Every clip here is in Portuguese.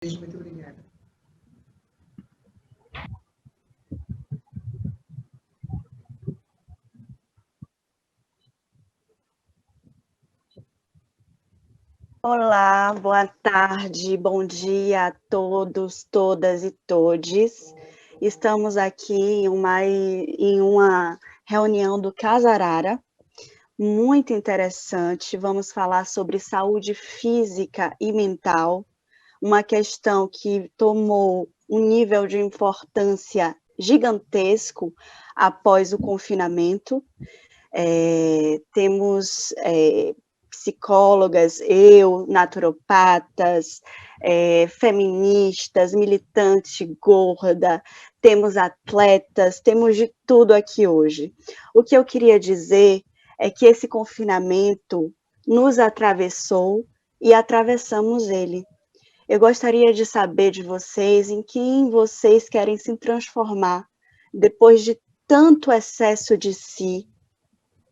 Muito obrigada. Olá, boa tarde, bom dia a todos, todas e todes. Estamos aqui em uma reunião do Casarara, muito interessante. Vamos falar sobre saúde física e mental, uma questão que tomou um nível de importância gigantesco após o confinamento. Temos psicólogas, naturopatas, feministas, militante gorda, temos atletas, temos de tudo aqui hoje. O que eu queria dizer é que esse confinamento nos atravessou e atravessamos ele. Eu gostaria de saber de vocês em quem vocês querem se transformar depois de tanto excesso de si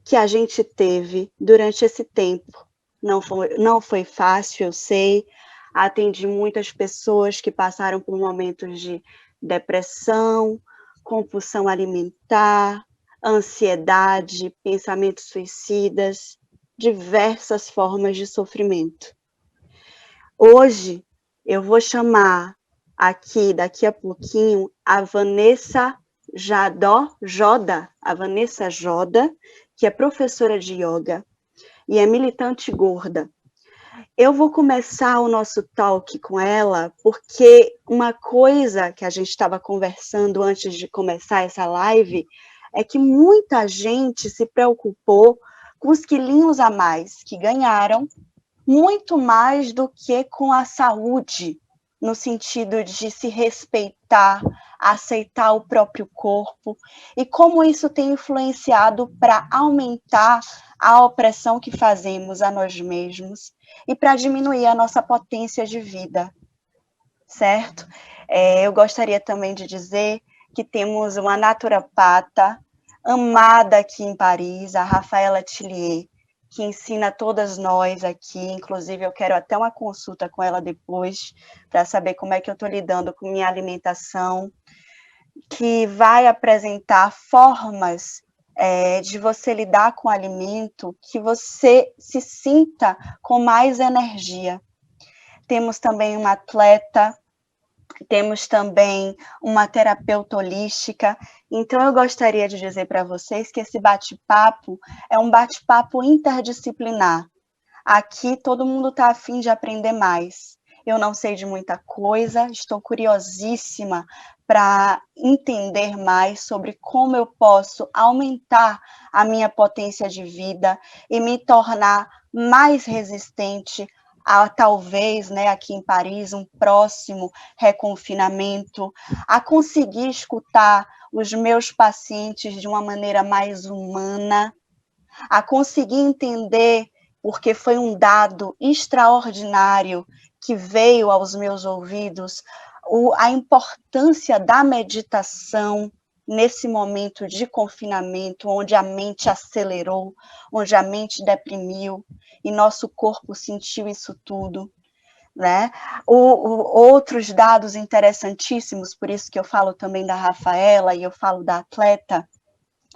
que a gente teve durante esse tempo. Não foi fácil, eu sei. Atendi muitas pessoas que passaram por momentos de depressão, compulsão alimentar, ansiedade, pensamentos suicidas, diversas formas de sofrimento. Hoje eu vou chamar aqui, daqui a pouquinho, a Vanessa Joda, que é professora de yoga e é militante gorda. Eu vou começar o nosso talk com ela, porque uma coisa que a gente estava conversando antes de começar essa live é que muita gente se preocupou com os quilinhos a mais que ganharam, muito mais do que com a saúde, no sentido de se respeitar, aceitar o próprio corpo, e como isso tem influenciado para aumentar a opressão que fazemos a nós mesmos e para diminuir a nossa potência de vida, certo? Eu gostaria também de dizer que temos uma naturopata amada aqui em Paris, a Rafaela Tillier, que ensina todas nós aqui, inclusive eu quero até uma consulta com ela depois, para saber como é que eu estou lidando com minha alimentação, que vai apresentar formas de você lidar com o alimento, que você se sinta com mais energia. Temos também uma atleta, temos também uma terapeuta holística. Então, eu gostaria de dizer para vocês que esse bate-papo é um bate-papo interdisciplinar. Aqui, todo mundo está a fim de aprender mais. Eu não sei de muita coisa, estou curiosíssima para entender mais sobre como eu posso aumentar a minha potência de vida e me tornar mais resistente a talvez, né, aqui em Paris, um próximo reconfinamento, a conseguir escutar os meus pacientes de uma maneira mais humana, a conseguir entender, porque foi um dado extraordinário que veio aos meus ouvidos, a importância da meditação nesse momento de confinamento, onde a mente acelerou, onde a mente deprimiu, e nosso corpo sentiu isso tudo, né? Outros dados interessantíssimos, por isso que eu falo também da Rafaela e eu falo da atleta,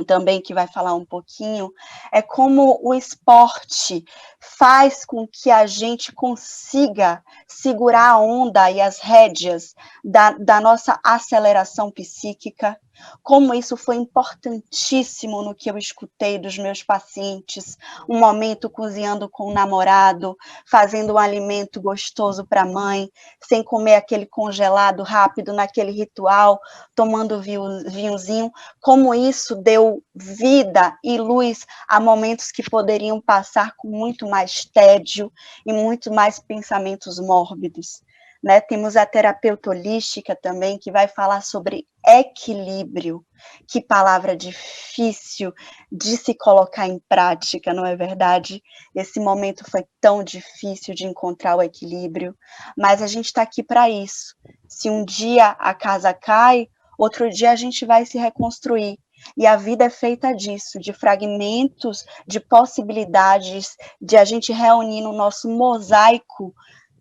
também que vai falar um pouquinho, é como o esporte faz com que a gente consiga segurar a onda e as rédeas da nossa aceleração psíquica, como isso foi importantíssimo no que eu escutei dos meus pacientes, um momento cozinhando com o namorado, fazendo um alimento gostoso para a mãe, sem comer aquele congelado rápido naquele ritual, tomando vinhozinho, como isso deu vida e luz a momentos que poderiam passar com muito mais tédio e muito mais pensamentos mórbidos. Né? Temos a terapeuta holística também, que vai falar sobre equilíbrio. Que palavra difícil de se colocar em prática, não é verdade? Esse momento foi tão difícil de encontrar o equilíbrio, mas a gente está aqui para isso. Se um dia a casa cai, outro dia a gente vai se reconstruir. E a vida é feita disso, de fragmentos, de possibilidades, de a gente reunir no nosso mosaico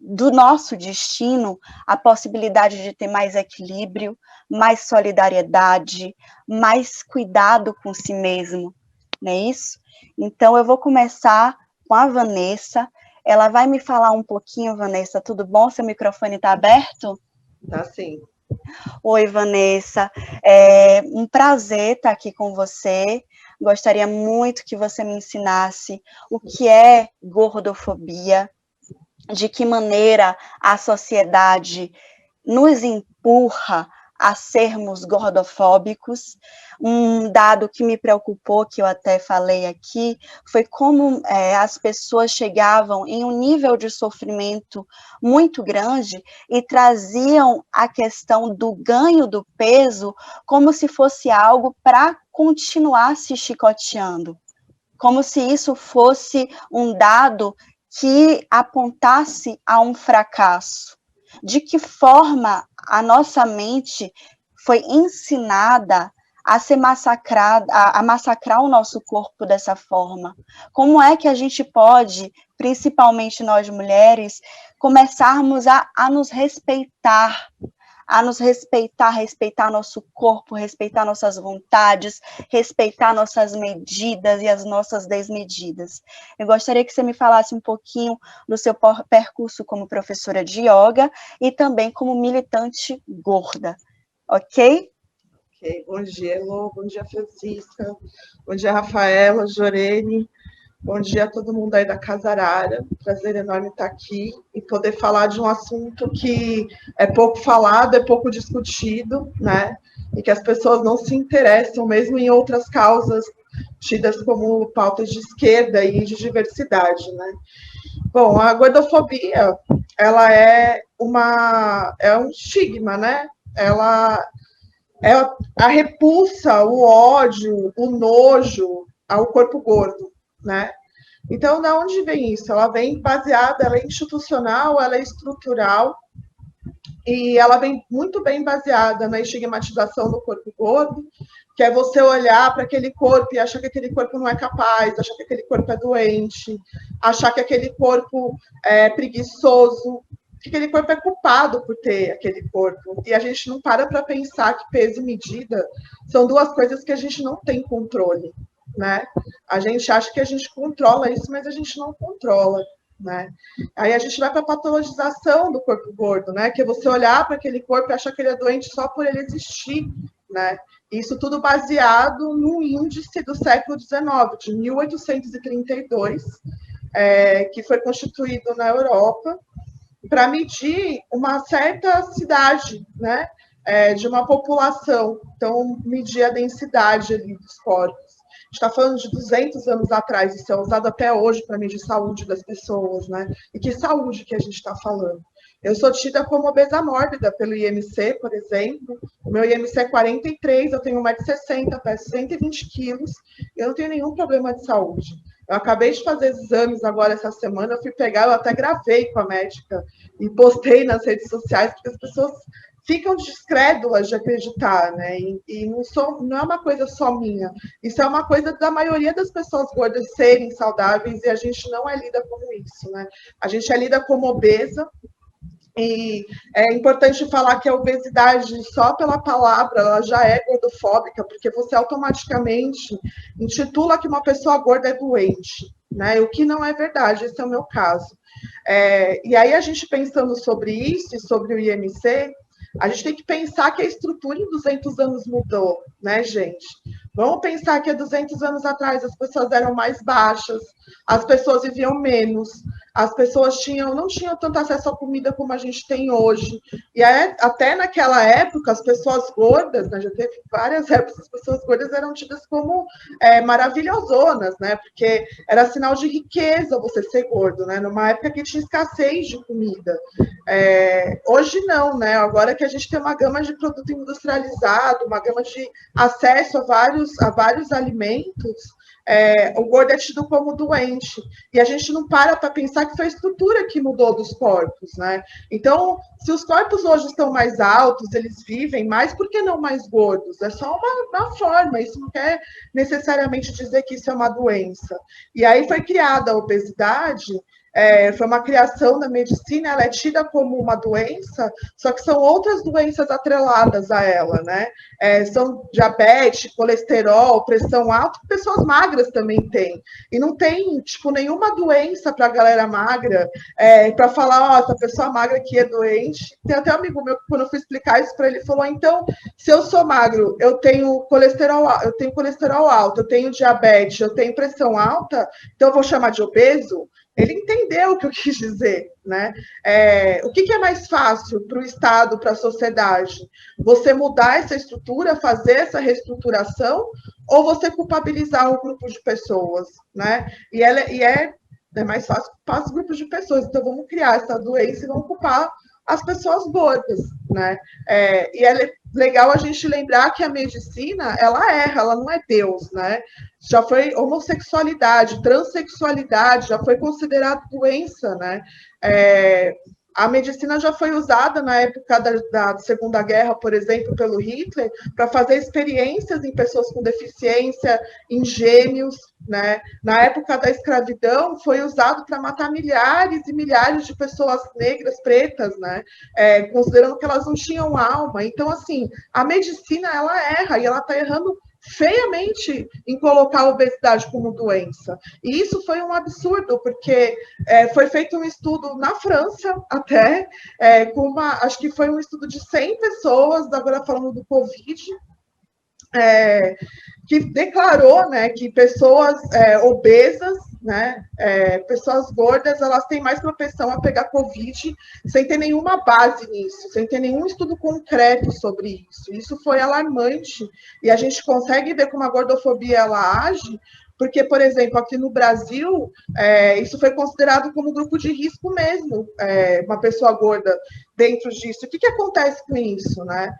do nosso destino a possibilidade de ter mais equilíbrio, mais solidariedade, mais cuidado com si mesmo, não é isso? Então, eu vou começar com a Vanessa. Ela vai me falar um pouquinho, Vanessa, tudo bom? Seu microfone está aberto? Tá sim. Oi, Vanessa. É um prazer estar aqui com você. Gostaria muito que você me ensinasse o que é gordofobia, de que maneira a sociedade nos empurra a sermos gordofóbicos. Um dado que me preocupou, que eu até falei aqui, foi como as pessoas chegavam em um nível de sofrimento muito grande e traziam a questão do ganho do peso como se fosse algo para continuar se chicoteando, como se isso fosse um dado que apontasse a um fracasso. De que forma a nossa mente foi ensinada a ser massacrada, a massacrar o nosso corpo dessa forma? Como é que a gente pode, principalmente nós mulheres, começarmos a nos respeitar, respeitar nosso corpo, respeitar nossas vontades, respeitar nossas medidas e as nossas desmedidas. Eu gostaria que você me falasse um pouquinho do seu percurso como professora de yoga e também como militante gorda, ok? Ok, bom dia, Elô, bom dia, Francisca, bom dia, Rafaela, Jorene, bom dia a todo mundo aí da Casa Arara. Prazer enorme estar aqui e poder falar de um assunto que é pouco falado, é pouco discutido, né? E que as pessoas não se interessam, mesmo em outras causas tidas como pautas de esquerda e de diversidade, né? Bom, a gordofobia, ela é um estigma, né? Ela é a repulsa, o ódio, o nojo ao corpo gordo, né? Então, da onde vem isso? Ela vem baseada, ela é institucional, ela é estrutural, e ela vem muito bem baseada na estigmatização do corpo gordo, que é você olhar para aquele corpo e achar que aquele corpo não é capaz, achar que aquele corpo é doente, achar que aquele corpo é preguiçoso, que aquele corpo é culpado por ter aquele corpo. E a gente não para pensar que peso e medida são duas coisas que a gente não tem controle, né? A gente acha que a gente controla isso, mas a gente não controla, né? Aí a gente vai para a patologização do corpo gordo, né? Que é você olhar para aquele corpo e achar que ele é doente só por ele existir, né? Isso tudo baseado no índice do século XIX, de 1832, que foi constituído na Europa para medir uma certa cidade, né? De uma população. Então, medir a densidade ali dos corpos. A gente está falando de 200 anos atrás, isso é usado até hoje para medir saúde das pessoas, né? E que saúde que a gente está falando? Eu sou tida como obesa mórbida pelo IMC, por exemplo. O meu IMC é 43, eu tenho 1,60 m, peso 120 quilos, e eu não tenho nenhum problema de saúde. Eu acabei de fazer exames agora essa semana, eu fui pegar, eu até gravei com a médica e postei nas redes sociais, porque as pessoas ficam descrédulas de acreditar, né? E não é uma coisa só minha. Isso é uma coisa da maioria das pessoas gordas serem saudáveis e a gente não é lida como isso, né? A gente é lida como obesa. E é importante falar que a obesidade, só pela palavra, ela já é gordofóbica, porque você automaticamente intitula que uma pessoa gorda é doente, né? O que não é verdade, esse é o meu caso. E aí, a gente pensando sobre isso e sobre o IMC, a gente tem que pensar que a estrutura em 200 anos mudou, né, gente? Vamos pensar que há 200 anos atrás as pessoas eram mais baixas, as pessoas viviam menos, as pessoas não tinham tanto acesso à comida como a gente tem hoje. E até naquela época, as pessoas gordas, né, já teve várias épocas, as pessoas gordas eram tidas como maravilhosonas, né? Porque era sinal de riqueza você ser gordo, né? Numa época que tinha escassez de comida. Hoje não, né? Agora que a gente tem uma gama de produto industrializado, uma gama de acesso a vários alimentos, o gordo é tido como doente. E a gente não para pensar que foi a estrutura que mudou dos corpos, né? Então, se os corpos hoje estão mais altos, eles vivem mais, por que não mais gordos? É só uma forma, isso não quer necessariamente dizer que isso é uma doença. E aí foi criada a obesidade foi uma criação da medicina, ela é tida como uma doença, só que são outras doenças atreladas a ela, né? São diabetes, colesterol, pressão alta, que pessoas magras também têm. E não tem, tipo, nenhuma doença para a galera magra, para falar, ó, essa pessoa magra aqui é doente. Tem até um amigo meu que, quando eu fui explicar isso para ele, falou, então, se eu sou magro, eu tenho colesterol alto, eu tenho diabetes, eu tenho pressão alta, então eu vou chamar de obeso? Ele entendeu o que eu quis dizer, né? O que é mais fácil para o Estado, para a sociedade? Você mudar essa estrutura, fazer essa reestruturação, ou você culpabilizar um grupo de pessoas, né? E é mais fácil para os grupos de pessoas. Então, vamos criar essa doença e vamos culpar as pessoas gordas, né? E é legal a gente lembrar que a medicina, ela erra, ela não é Deus, né? Já foi homossexualidade, transexualidade, já foi considerado doença, né? A medicina já foi usada na época da Segunda Guerra, por exemplo, pelo Hitler, para fazer experiências em pessoas com deficiência, em gêmeos, né? Na época da escravidão, foi usado para matar milhares e milhares de pessoas negras, pretas, né? Considerando que elas não tinham alma. Então, assim, a medicina, ela erra, e ela está errando feiamente em colocar a obesidade como doença. E isso foi um absurdo, porque foi feito um estudo na França, até, acho que foi um estudo de 100 pessoas, agora falando do Covid, que declarou, né, que pessoas obesas, né, pessoas gordas, elas têm mais propensão a pegar Covid, sem ter nenhuma base nisso, sem ter nenhum estudo concreto sobre isso. Isso foi alarmante, e a gente consegue ver como a gordofobia ela age, porque, por exemplo, aqui no Brasil, isso foi considerado como grupo de risco mesmo, uma pessoa gorda dentro disso. O que acontece com isso, né?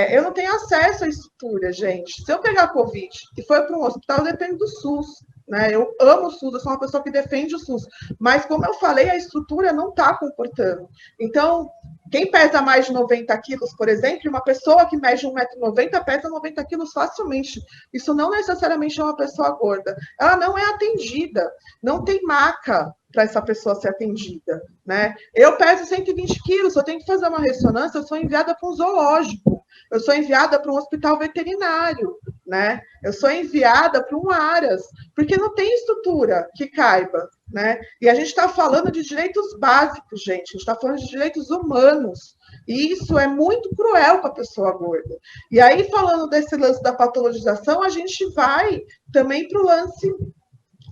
Eu não tenho acesso à estrutura, gente. Se eu pegar Covid e for para um hospital, eu dependo do SUS. Né? Eu amo o SUS, eu sou uma pessoa que defende o SUS. Mas, como eu falei, a estrutura não está comportando. Então, quem pesa mais de 90 quilos, por exemplo, uma pessoa que mede 1,90 m pesa 90 quilos facilmente. Isso não necessariamente é uma pessoa gorda. Ela não é atendida, não tem maca para essa pessoa ser atendida. Né? Eu peso 120 quilos, eu tenho que fazer uma ressonância, eu sou enviada para um zoológico, eu sou enviada para um hospital veterinário, né? Eu sou enviada para um ARAS, porque não tem estrutura que caiba, né? E a gente está falando de direitos básicos, gente, a gente está falando de direitos humanos, e isso é muito cruel para a pessoa gorda. E aí, falando desse lance da patologização, a gente vai também para o lance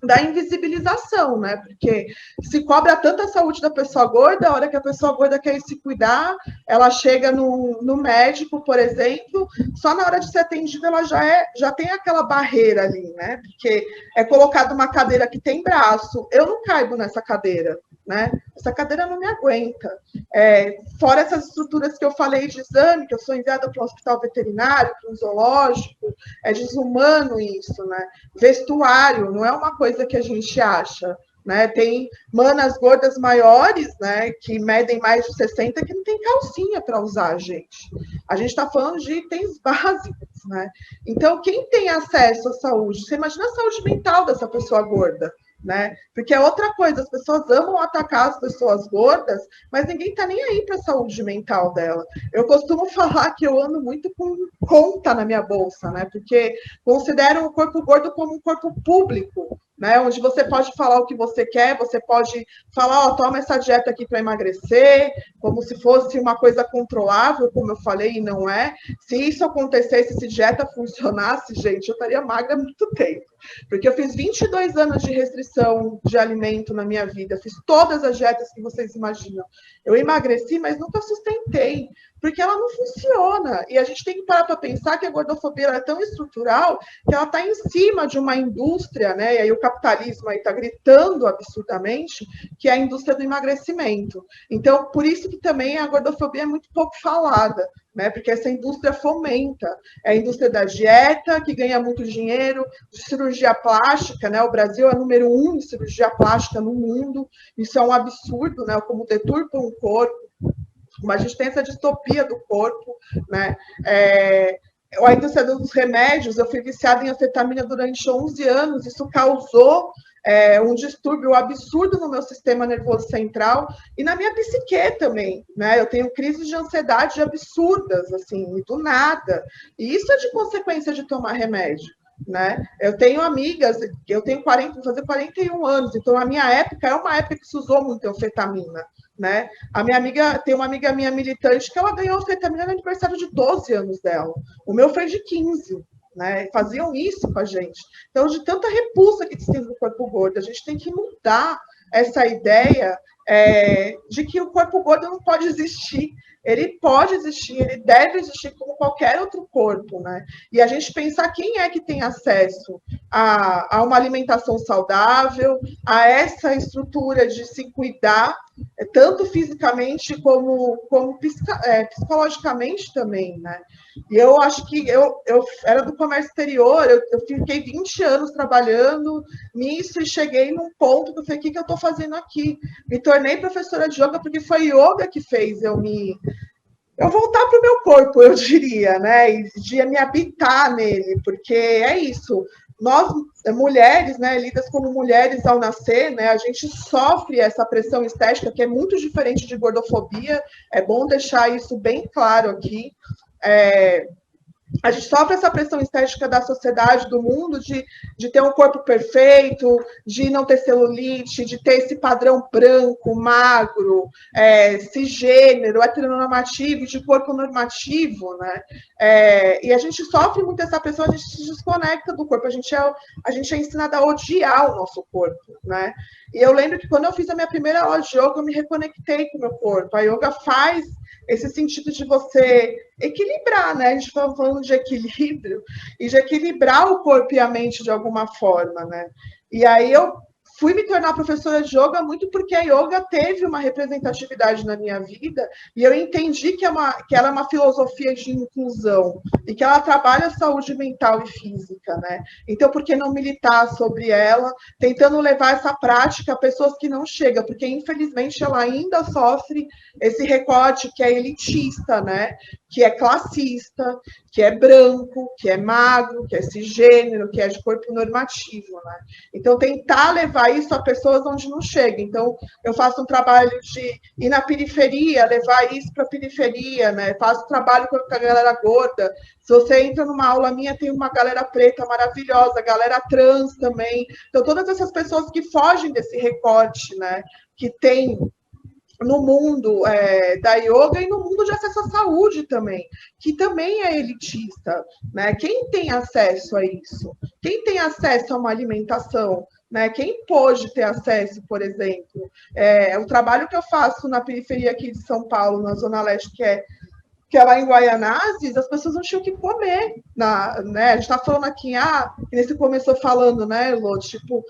da invisibilização, né? Porque se cobra tanta saúde da pessoa gorda, a hora que a pessoa gorda quer se cuidar, ela chega no médico, por exemplo, só na hora de ser atendida ela já tem aquela barreira ali, né? Porque é colocada uma cadeira que tem braço, eu não caibo nessa cadeira, né? Essa cadeira não me aguenta. Fora essas estruturas que eu falei de exame, que eu sou enviada para um hospital veterinário, para um zoológico, é desumano isso, né? Vestuário, não é uma coisa que a gente acha, né? Tem manas gordas maiores, né, que medem mais de 60, que não tem calcinha para usar, gente. A gente está falando de itens básicos, né? Então, quem tem acesso à saúde? Você imagina a saúde mental dessa pessoa gorda, né? Porque é outra coisa, as pessoas amam atacar as pessoas gordas, mas ninguém está nem aí para a saúde mental dela. Eu costumo falar que eu ando muito com conta na minha bolsa, né? Porque considero o corpo gordo como um corpo público, né? Onde você pode falar o que você quer, você pode falar, ó, toma essa dieta aqui para emagrecer, como se fosse uma coisa controlável, como eu falei, e não é. Se isso acontecesse, se dieta funcionasse, gente, eu estaria magra há muito tempo. Porque eu fiz 22 anos de restrição de alimento na minha vida, fiz todas as dietas que vocês imaginam. Eu emagreci, mas nunca sustentei, porque ela não funciona. E a gente tem que parar para pensar que a gordofobia é tão estrutural que ela está em cima de uma indústria, né? E aí o capitalismo está gritando absurdamente, que é a indústria do emagrecimento. Então, por isso que também a gordofobia é muito pouco falada, né? Porque essa indústria fomenta. É a indústria da dieta, que ganha muito dinheiro, de cirurgia plástica, né? O Brasil é número 1 em cirurgia plástica no mundo. Isso é um absurdo, né? Como deturpa um corpo. Mas a gente tem essa distopia do corpo, né? a indústria dos remédios, eu fui viciada em anfetamina durante 11 anos, isso causou um distúrbio absurdo no meu sistema nervoso central e na minha psique também, né? Eu tenho crises de ansiedade absurdas, assim, do nada. E isso é de consequência de tomar remédio, né? Eu tenho amigas, eu tenho 40, vou fazer 41 anos, então a minha época é uma época que se usou muito anfetamina, né? A minha amiga, tem uma amiga minha militante que ela ganhou anfetamina no aniversário de 12 anos dela. O meu foi de 15. Né? Faziam isso com a gente. Então, de tanta repulsa que tem no corpo gordo, a gente tem que mudar essa ideia de que o corpo gordo não pode existir. Ele pode existir, ele deve existir como qualquer outro corpo, né? E a gente pensar quem é que tem acesso a uma alimentação saudável, a essa estrutura de se cuidar, tanto fisicamente como psicologicamente também, né? E eu acho que eu era do comércio exterior, eu fiquei 20 anos trabalhando nisso e cheguei num ponto que eu falei, o que eu estou fazendo aqui? Me tornei professora de yoga porque foi yoga que fez eu voltar para o meu corpo, eu diria, né? E de me habitar nele, porque é isso. Nós, mulheres, né, lidas como mulheres ao nascer, né, a gente sofre essa pressão estética que é muito diferente de gordofobia. É bom deixar isso bem claro aqui. A gente sofre essa pressão estética da sociedade, do mundo, de ter um corpo perfeito, de não ter celulite, de ter esse padrão branco, magro, cisgênero, heteronormativo, de corpo normativo, né? E a gente sofre muito essa pressão, a gente se desconecta do corpo, a gente é ensinada a odiar o nosso corpo, né? E eu lembro que quando eu fiz a minha primeira aula de yoga, eu me reconectei com o meu corpo. A yoga faz esse sentido de você equilibrar, né? A gente está falando de equilíbrio e de equilibrar o corpo e a mente de alguma forma, né? E aí eu fui me tornar professora de yoga muito porque a yoga teve uma representatividade na minha vida e eu entendi que ela é uma filosofia de inclusão e que ela trabalha a saúde mental e física, né? Então, por que não militar sobre ela, tentando levar essa prática a pessoas que não chegam, porque infelizmente ela ainda sofre esse recorte que é elitista, né? Que é classista, que é branco, que é magro, que é cisgênero, que é de corpo normativo, né? Então, tentar levar isso a pessoas onde não chega. Então, eu faço um trabalho de ir na periferia, levar isso para a periferia, né? Faço trabalho com a galera gorda. Se você entra numa aula minha, tem uma galera preta maravilhosa, galera trans também. Então, todas essas pessoas que fogem desse recorte, né? Que tem no mundo da yoga e no mundo de acesso à saúde também, que também é elitista, né? Quem tem acesso a isso? Quem tem acesso a uma alimentação? Né? Quem pode ter acesso, por exemplo? O trabalho que eu faço na periferia aqui de São Paulo, na Zona Leste, que é lá em Guaianazes, as pessoas não tinham o que comer. Né? A gente está falando aqui, que nesse começou falando, né, Lô? Tipo,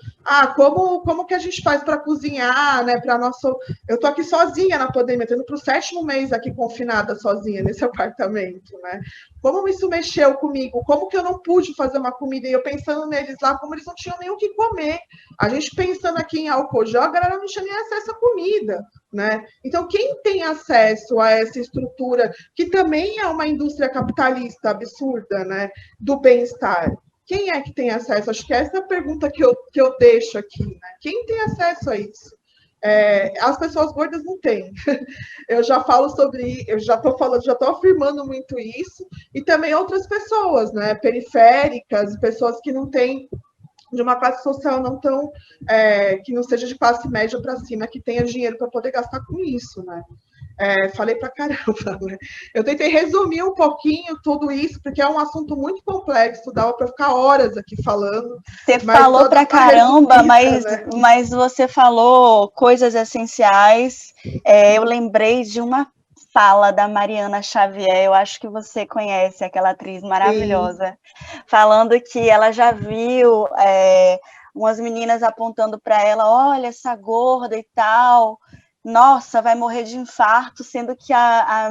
como que a gente faz para cozinhar, né? Para nosso. Eu tô aqui sozinha na pandemia, tô indo para o 7º mês aqui confinada sozinha nesse apartamento, né? Como isso mexeu comigo? Como que eu não pude fazer uma comida? E eu pensando neles lá, como eles não tinham nem o que comer. A gente pensando aqui em álcool gel, a galera não tinha nem acesso à comida. Né? Então, quem tem acesso a essa estrutura, que também é uma indústria capitalista absurda, né? Do bem-estar? Quem é que tem acesso? Acho que essa é a pergunta que eu deixo aqui. Né? Quem tem acesso a isso? As pessoas gordas não têm. Eu já falo sobre, eu já estou falando, já estou afirmando muito isso, e também outras pessoas, né? Periféricas, pessoas que não têm de uma classe social não tão que não seja de classe média para cima, que tenha dinheiro para poder gastar com isso, né? Falei para caramba, né? Eu tentei resumir um pouquinho tudo isso, porque é um assunto muito complexo, dava para ficar horas aqui falando. Você falou para caramba, mas você falou coisas essenciais. Eu lembrei de uma fala da Mariana Xavier, eu acho que você conhece aquela atriz maravilhosa, sim, falando que ela já viu umas meninas apontando para ela, olha, essa gorda e tal, nossa, vai morrer de infarto, sendo que a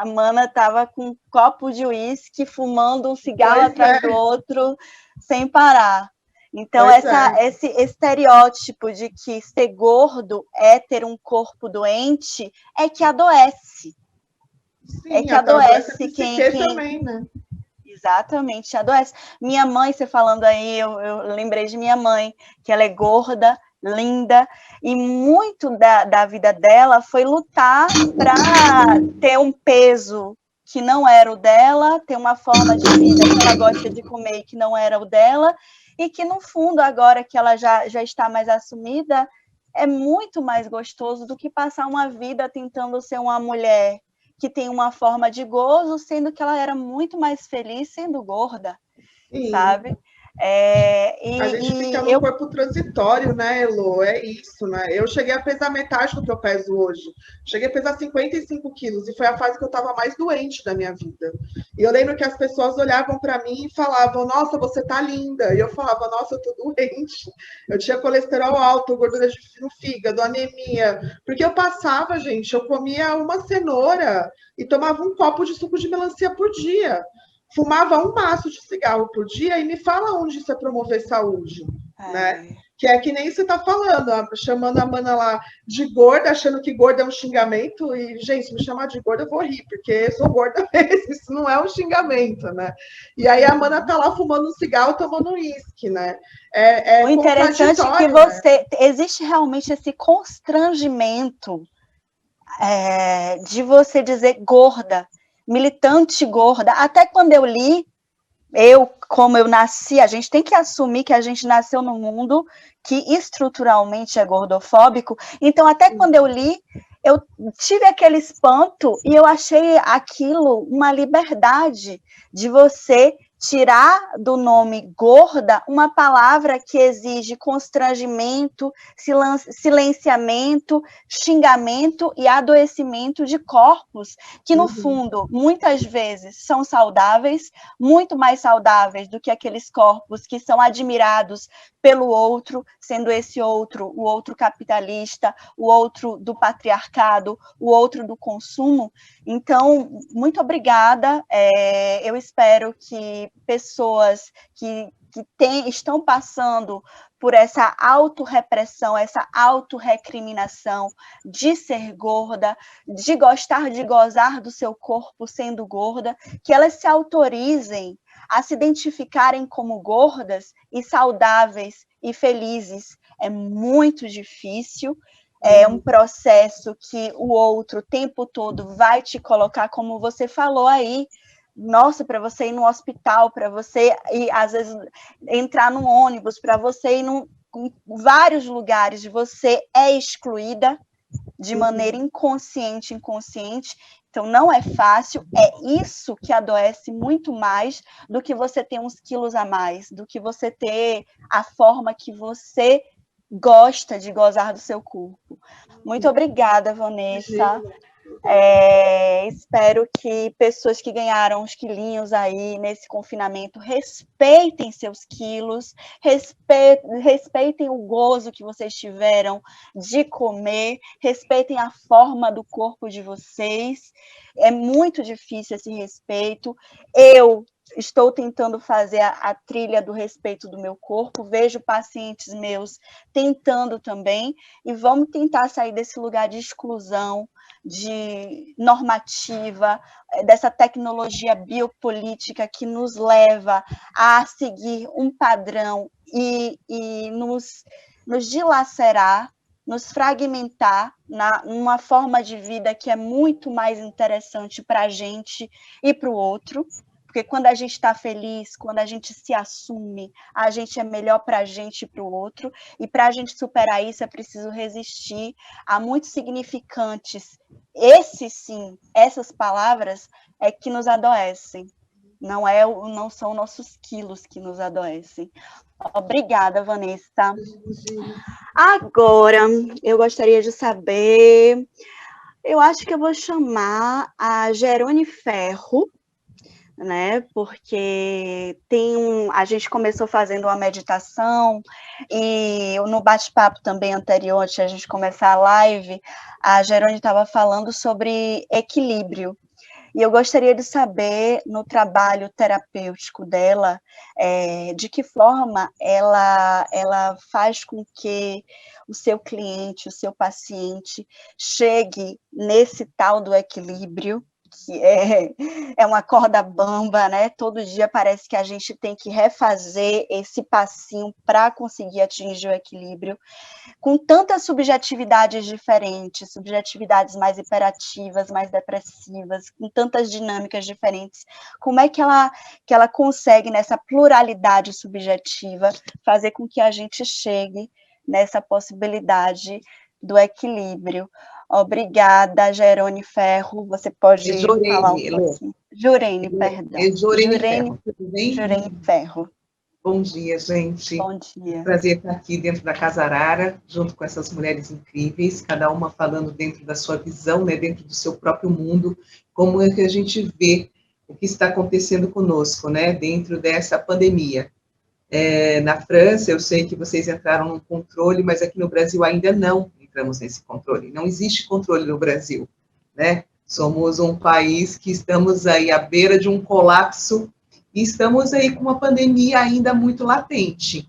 mana estava com um copo de uísque, fumando um cigarro atrás do outro, sem parar. Então, esse estereótipo de que ser gordo é ter um corpo doente é que adoece. Sim, é que adoece quem também, né? Exatamente, adoece. Minha mãe, você falando aí, eu lembrei de minha mãe, que ela é gorda, linda, e muito da vida dela foi lutar para ter um peso que não era o dela, ter uma forma de vida que ela gosta de comer que não era o dela, e que no fundo, agora que ela já está mais assumida, é muito mais gostoso do que passar uma vida tentando ser uma mulher que tem uma forma de gozo, sendo que ela era muito mais feliz sendo gorda, Sim. sabe? A gente fica E num eu corpo transitório, né, Elo? É isso, né? Eu cheguei a pesar metade do que eu peso hoje. Cheguei a pesar 55 quilos e foi a fase que eu estava mais doente da minha vida. E eu lembro que as pessoas olhavam para mim e falavam: Nossa, você tá linda. E eu falava: Nossa, eu tô doente. Eu tinha colesterol alto, gordura no fígado, anemia. Porque eu passava, gente, eu comia uma cenoura e tomava um copo de suco de melancia por dia. Fumava um maço de cigarro por dia e me fala onde isso é promover saúde, né? Que é que nem você está falando, chamando a mana lá de gorda, achando que gorda é um xingamento, e, gente, me chamar de gorda eu vou rir, porque eu sou gorda mesmo, isso não é um xingamento, né? E aí a mana tá lá fumando um cigarro, tomando uísque, né? o É interessante é que contraditório, né? existe realmente esse constrangimento de você dizer gorda, militante gorda. Até quando eu li, como eu nasci, a gente tem que assumir que a gente nasceu num mundo que estruturalmente é gordofóbico. Então, até quando eu li, eu tive aquele espanto e eu achei aquilo uma liberdade de você tirar do nome gorda uma palavra que exige constrangimento, silenciamento, xingamento e adoecimento de corpos que, no fundo, muitas vezes são saudáveis, muito mais saudáveis do que aqueles corpos que são admirados pelo outro, sendo esse outro o outro capitalista, o outro do patriarcado, o outro do consumo. Então, muito obrigada. Eu espero que pessoas que estão passando por essa autorrepressão, essa autorrecriminação de ser gorda, de gostar de gozar do seu corpo sendo gorda, que elas se autorizem a se identificarem como gordas e saudáveis e felizes. É muito difícil, é um processo que o outro o tempo todo vai te colocar, como você falou aí, nossa, para você ir no hospital, para você ir, às vezes, entrar num ônibus, para você ir em vários lugares, você é excluída de maneira inconsciente, então não é fácil, é isso que adoece muito mais do que você ter uns quilos a mais, do que você ter a forma que você gosta de gozar do seu corpo. Muito obrigada, Vanessa. Espero que pessoas que ganharam uns quilinhos aí nesse confinamento respeitem seus quilos, respeitem o gozo que vocês tiveram de comer, respeitem a forma do corpo de vocês. É muito difícil esse respeito. Eu estou tentando fazer a trilha do respeito do meu corpo, vejo pacientes meus tentando também, e vamos tentar sair desse lugar de exclusão, de normativa, dessa tecnologia biopolítica que nos leva a seguir um padrão e nos dilacerar, nos fragmentar numa forma de vida que é muito mais interessante para a gente e para o outro. Porque quando a gente está feliz, quando a gente se assume, a gente é melhor para a gente e para o outro. E para a gente superar isso, é preciso resistir a muitos significantes. Essas palavras é que nos adoecem. Não são nossos quilos que nos adoecem. Obrigada, Vanessa. Agora, eu gostaria de saber... Eu acho que eu vou chamar a Gerone Ferro, né? Porque a gente começou fazendo uma meditação e no bate-papo também anterior, antes de a gente começar a live, a Gerone estava falando sobre equilíbrio. E eu gostaria de saber, no trabalho terapêutico dela, de que forma ela faz com que o seu cliente, o seu paciente, chegue nesse tal do equilíbrio, que é uma corda bamba, né? Todo dia parece que a gente tem que refazer esse passinho para conseguir atingir o equilíbrio, com tantas subjetividades diferentes, subjetividades mais hiperativas, mais depressivas, com tantas dinâmicas diferentes. Como é que ela consegue, nessa pluralidade subjetiva, fazer com que a gente chegue nessa possibilidade do equilíbrio? Obrigada, Jerônimo Ferro. Você pode falar um pouquinho? Jurene, perdão. Jurene Ferro, tudo bem? Jurene Ferro. Bom dia, gente. Bom dia. Prazer estar aqui dentro da Casa Arara, junto com essas mulheres incríveis, cada uma falando dentro da sua visão, né, dentro do seu próprio mundo, como é que a gente vê o que está acontecendo conosco, né, dentro dessa pandemia. Na França, eu sei que vocês entraram num controle, mas aqui no Brasil ainda não entramos nesse controle. Não existe controle no Brasil, né? Somos um país que estamos aí à beira de um colapso e estamos aí com uma pandemia ainda muito latente.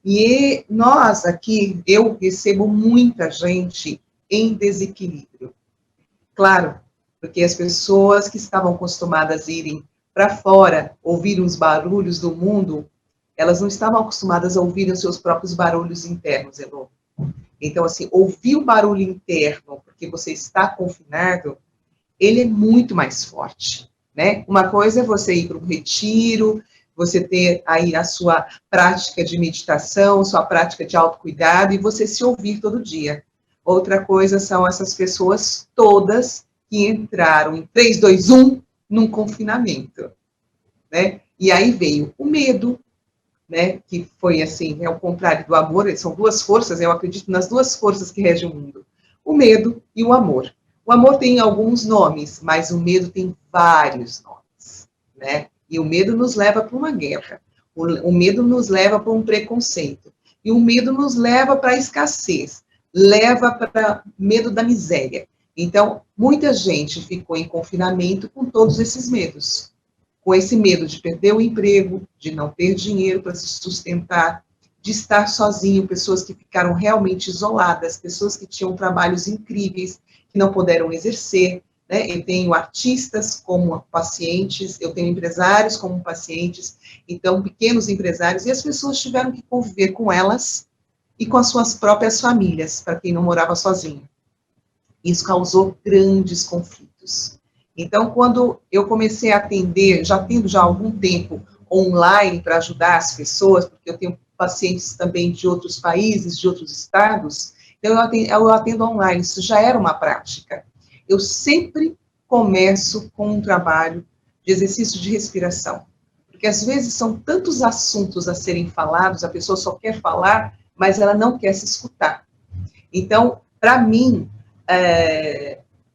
E nós aqui, eu recebo muita gente em desequilíbrio. Claro, porque as pessoas que estavam acostumadas a irem para fora, ouvir os barulhos do mundo, elas não estavam acostumadas a ouvir os seus próprios barulhos internos, Elô. Então, assim, ouvir o barulho interno, porque você está confinado, ele é muito mais forte, né? Uma coisa é você ir para um retiro, você ter aí a sua prática de meditação, sua prática de autocuidado, e você se ouvir todo dia. Outra coisa são essas pessoas todas que entraram em 3, 2, 1 num confinamento, né? E aí veio o medo, né, que foi assim, é o contrário do amor, são duas forças, eu acredito nas duas forças que regem o mundo, o medo e o amor. O amor tem alguns nomes, mas o medo tem vários nomes, né, e o medo nos leva para uma guerra, o medo nos leva para um preconceito, e o medo nos leva para a escassez, leva para medo da miséria. Então, muita gente ficou em confinamento com todos esses medos, com esse medo de perder o emprego, de não ter dinheiro para se sustentar, de estar sozinho, pessoas que ficaram realmente isoladas, pessoas que tinham trabalhos incríveis, que não puderam exercer, né? Eu tenho artistas como pacientes, eu tenho empresários como pacientes, então, pequenos empresários, e as pessoas tiveram que conviver com elas e com as suas próprias famílias, para quem não morava sozinho. Isso causou grandes conflitos. Então, quando eu comecei a atender, já tendo já algum tempo online para ajudar as pessoas, porque eu tenho pacientes também de outros países, de outros estados, então eu atendo online, isso já era uma prática. Eu sempre começo com um trabalho de exercício de respiração, porque às vezes são tantos assuntos a serem falados, a pessoa só quer falar, mas ela não quer se escutar. Então, para mim,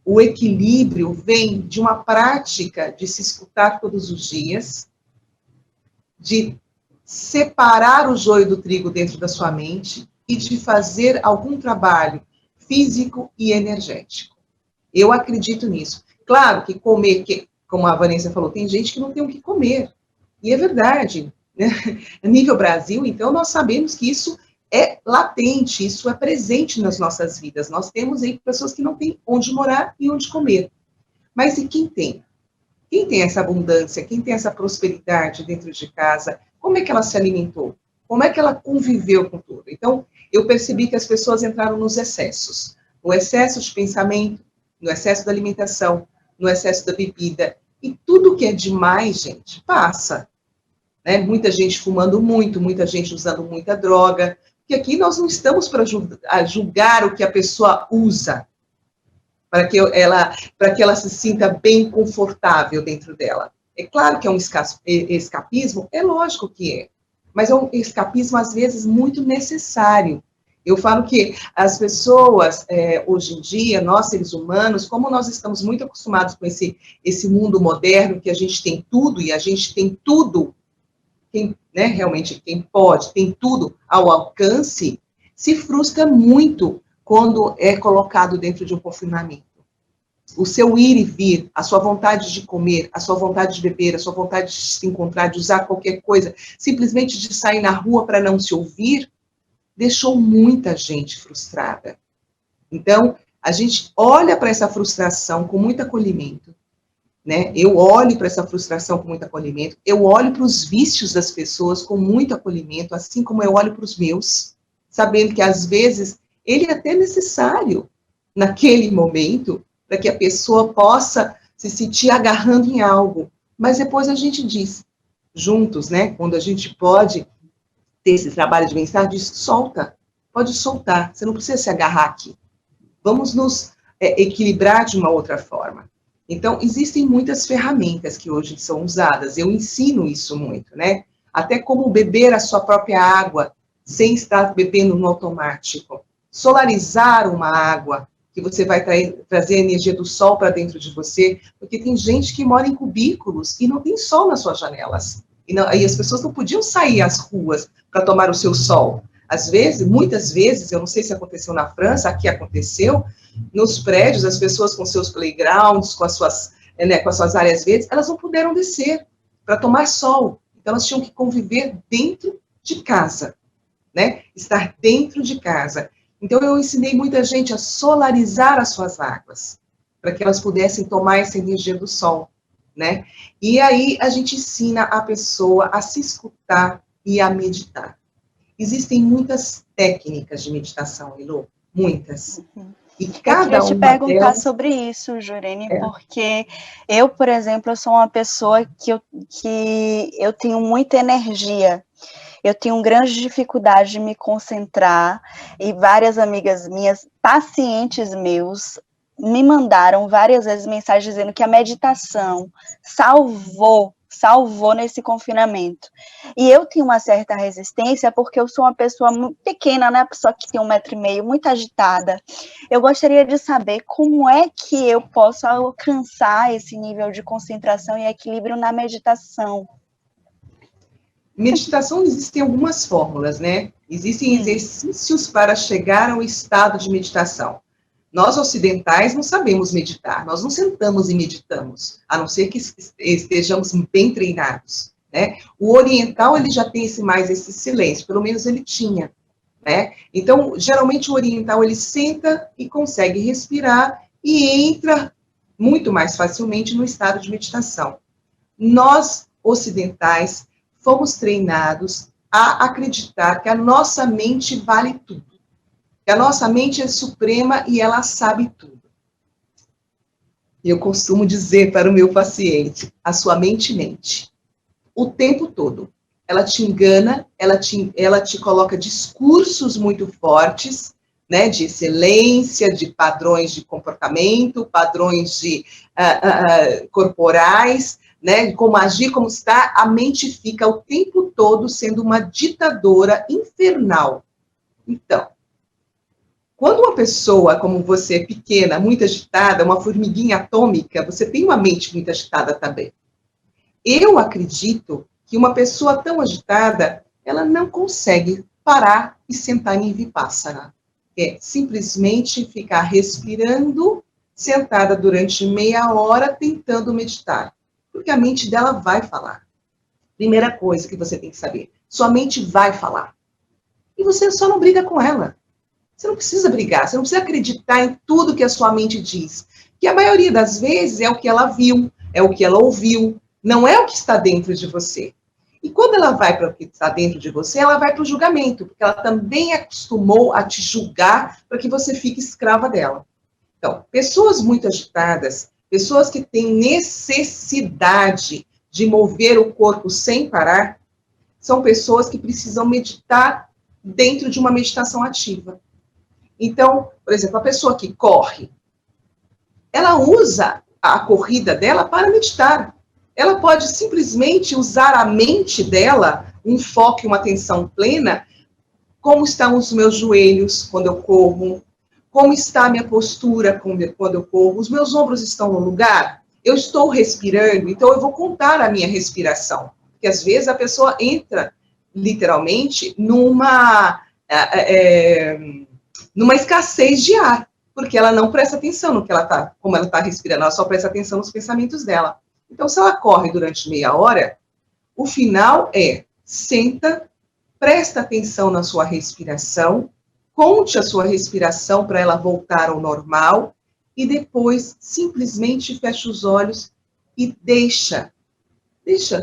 o equilíbrio vem de uma prática de se escutar todos os dias, de separar o joio do trigo dentro da sua mente e de fazer algum trabalho físico e energético. Eu acredito nisso. Claro que comer, como a Vanessa falou, tem gente que não tem o que comer. E é verdade. Né? A nível Brasil, então, nós sabemos que isso é latente, isso é presente nas nossas vidas. Nós temos aí pessoas que não têm onde morar e onde comer. Mas e quem tem? Quem tem essa abundância? Quem tem essa prosperidade dentro de casa? Como é que ela se alimentou? Como é que ela conviveu com tudo? Então, eu percebi que as pessoas entraram nos excessos. No excesso de pensamento, no excesso da alimentação, no excesso da bebida. E tudo que é demais, gente, passa. Né? Muita gente fumando muito, muita gente usando muita droga. Porque aqui nós não estamos para julgar o que a pessoa usa, para que ela se sinta bem confortável dentro dela. É claro que é um escapismo, é lógico que é, mas é um escapismo, às vezes, muito necessário. Eu falo que as pessoas, hoje em dia, nós seres humanos, como nós estamos muito acostumados com esse mundo moderno, que a gente tem tudo, e a gente tem tudo, realmente quem pode, tem tudo ao alcance, se frustra muito quando é colocado dentro de um confinamento. O seu ir e vir, a sua vontade de comer, a sua vontade de beber, a sua vontade de se encontrar, de usar qualquer coisa, simplesmente de sair na rua para não se ouvir, deixou muita gente frustrada. Então, a gente olha para essa frustração com muito acolhimento né? Eu olho para essa frustração com muito acolhimento, eu olho para os vícios das pessoas com muito acolhimento, assim como eu olho para os meus, sabendo que às vezes ele é até necessário naquele momento para que a pessoa possa se sentir agarrando em algo, mas depois a gente diz, juntos, né? Quando a gente pode ter esse trabalho de bem-estar, diz, solta, pode soltar, você não precisa se agarrar aqui. Vamos nos equilibrar de uma outra forma. Então, existem muitas ferramentas que hoje são usadas, eu ensino isso muito, né? Até como beber a sua própria água, sem estar bebendo no automático. Solarizar uma água, que você vai trazer a energia do sol para dentro de você, porque tem gente que mora em cubículos e não tem sol nas suas janelas. E as pessoas não podiam sair às ruas para tomar o seu sol. Às vezes, muitas vezes, eu não sei se aconteceu na França, aqui aconteceu, nos prédios, as pessoas com seus playgrounds, com as suas áreas verdes, elas não puderam descer para tomar sol. Então, elas tinham que conviver dentro de casa, né? Estar dentro de casa. Então, eu ensinei muita gente a solarizar as suas águas, para que elas pudessem tomar essa energia do sol, né? E aí, a gente ensina a pessoa a se escutar e a meditar. Existem muitas técnicas de meditação, Elô, muitas. E cada eu queria te uma perguntar delas... sobre isso, Jurene, porque eu, por exemplo, eu sou uma pessoa que eu tenho muita energia. Eu tenho grande dificuldade de me concentrar e várias amigas minhas, pacientes meus, me mandaram várias vezes mensagens dizendo que a meditação salvou nesse confinamento. E eu tenho uma certa resistência porque eu sou uma pessoa muito pequena, né? Pessoa que tem 1,5 m, muito agitada. Eu gostaria de saber como é que eu posso alcançar esse nível de concentração e equilíbrio na meditação. Meditação, existem algumas fórmulas, né? Existem exercícios para chegar ao estado de meditação. Nós, ocidentais, não sabemos meditar, nós não sentamos e meditamos, a não ser que estejamos bem treinados, né? O oriental, ele já tem esse silêncio, pelo menos ele tinha, né? Então, geralmente, o oriental, ele senta e consegue respirar e entra muito mais facilmente no estado de meditação. Nós, ocidentais, fomos treinados a acreditar que a nossa mente vale tudo. Que a nossa mente é suprema e ela sabe tudo. Eu costumo dizer para o meu paciente, a sua mente mente. O tempo todo. Ela te engana, ela te coloca discursos muito fortes, né, de excelência, de padrões de comportamento, padrões corporais, né, como agir, como estar, a mente fica o tempo todo sendo uma ditadora infernal. Então, quando uma pessoa como você é pequena, muito agitada, uma formiguinha atômica, você tem uma mente muito agitada também. Eu acredito que uma pessoa tão agitada, ela não consegue parar e sentar em vipassana. É simplesmente ficar respirando, sentada durante meia hora, tentando meditar. Porque a mente dela vai falar. Primeira coisa que você tem que saber, sua mente vai falar. E você só não briga com ela. Você não precisa brigar, você não precisa acreditar em tudo que a sua mente diz. Que a maioria das vezes é o que ela viu, é o que ela ouviu, não é o que está dentro de você. E quando ela vai para o que está dentro de você, ela vai para o julgamento, porque ela também acostumou a te julgar para que você fique escrava dela. Então, pessoas muito agitadas, pessoas que têm necessidade de mover o corpo sem parar, são pessoas que precisam meditar dentro de uma meditação ativa. Então, por exemplo, a pessoa que corre, ela usa a corrida dela para meditar. Ela pode simplesmente usar a mente dela, um foco e uma atenção plena, como estão os meus joelhos quando eu corro, como está a minha postura quando eu corro, os meus ombros estão no lugar, eu estou respirando, então eu vou contar a minha respiração. Porque às vezes a pessoa entra, literalmente, numa escassez de ar, porque ela não presta atenção no que ela está, como ela está respirando, ela só presta atenção nos pensamentos dela. Então, se ela corre durante meia hora, o final é, senta, presta atenção na sua respiração, conte a sua respiração para ela voltar ao normal, e depois simplesmente fecha os olhos e deixa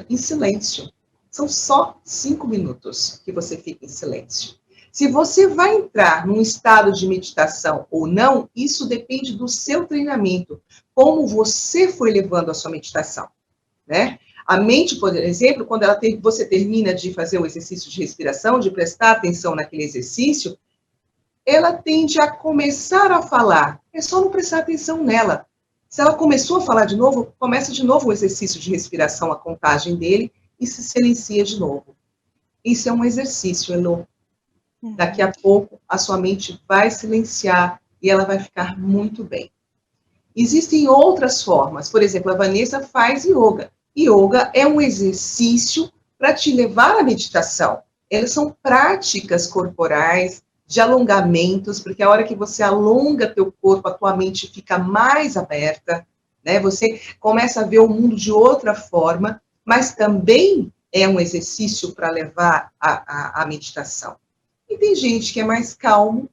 em silêncio. São só 5 minutos que você fica em silêncio. Se você vai entrar num estado de meditação ou não, isso depende do seu treinamento, como você foi levando a sua meditação, né? A mente, por exemplo, quando você termina de fazer o exercício de respiração, de prestar atenção naquele exercício, ela tende a começar a falar. É só não prestar atenção nela. Se ela começou a falar de novo, começa de novo o exercício de respiração, a contagem dele, e se silencia de novo. Isso é um exercício, Elô. Daqui a pouco, a sua mente vai silenciar e ela vai ficar muito bem. Existem outras formas. Por exemplo, a Vanessa faz yoga. Yoga é um exercício para te levar à meditação. Elas são práticas corporais, de alongamentos, porque a hora que você alonga teu corpo, a tua mente fica mais aberta, né? Você começa a ver o mundo de outra forma, mas também é um exercício para levar à meditação. E tem gente que é mais calmo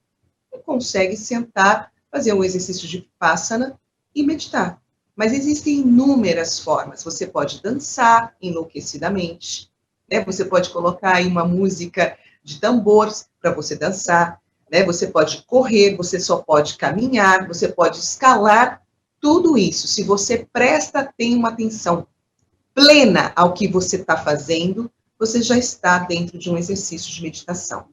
e consegue sentar, fazer um exercício de Vipassana e meditar. Mas existem inúmeras formas. Você pode dançar enlouquecidamente, né? Você pode colocar aí uma música de tambores para você dançar, né? Você pode correr, você só pode caminhar, você pode escalar, tudo isso. Se você tem uma atenção plena ao que você está fazendo, você já está dentro de um exercício de meditação.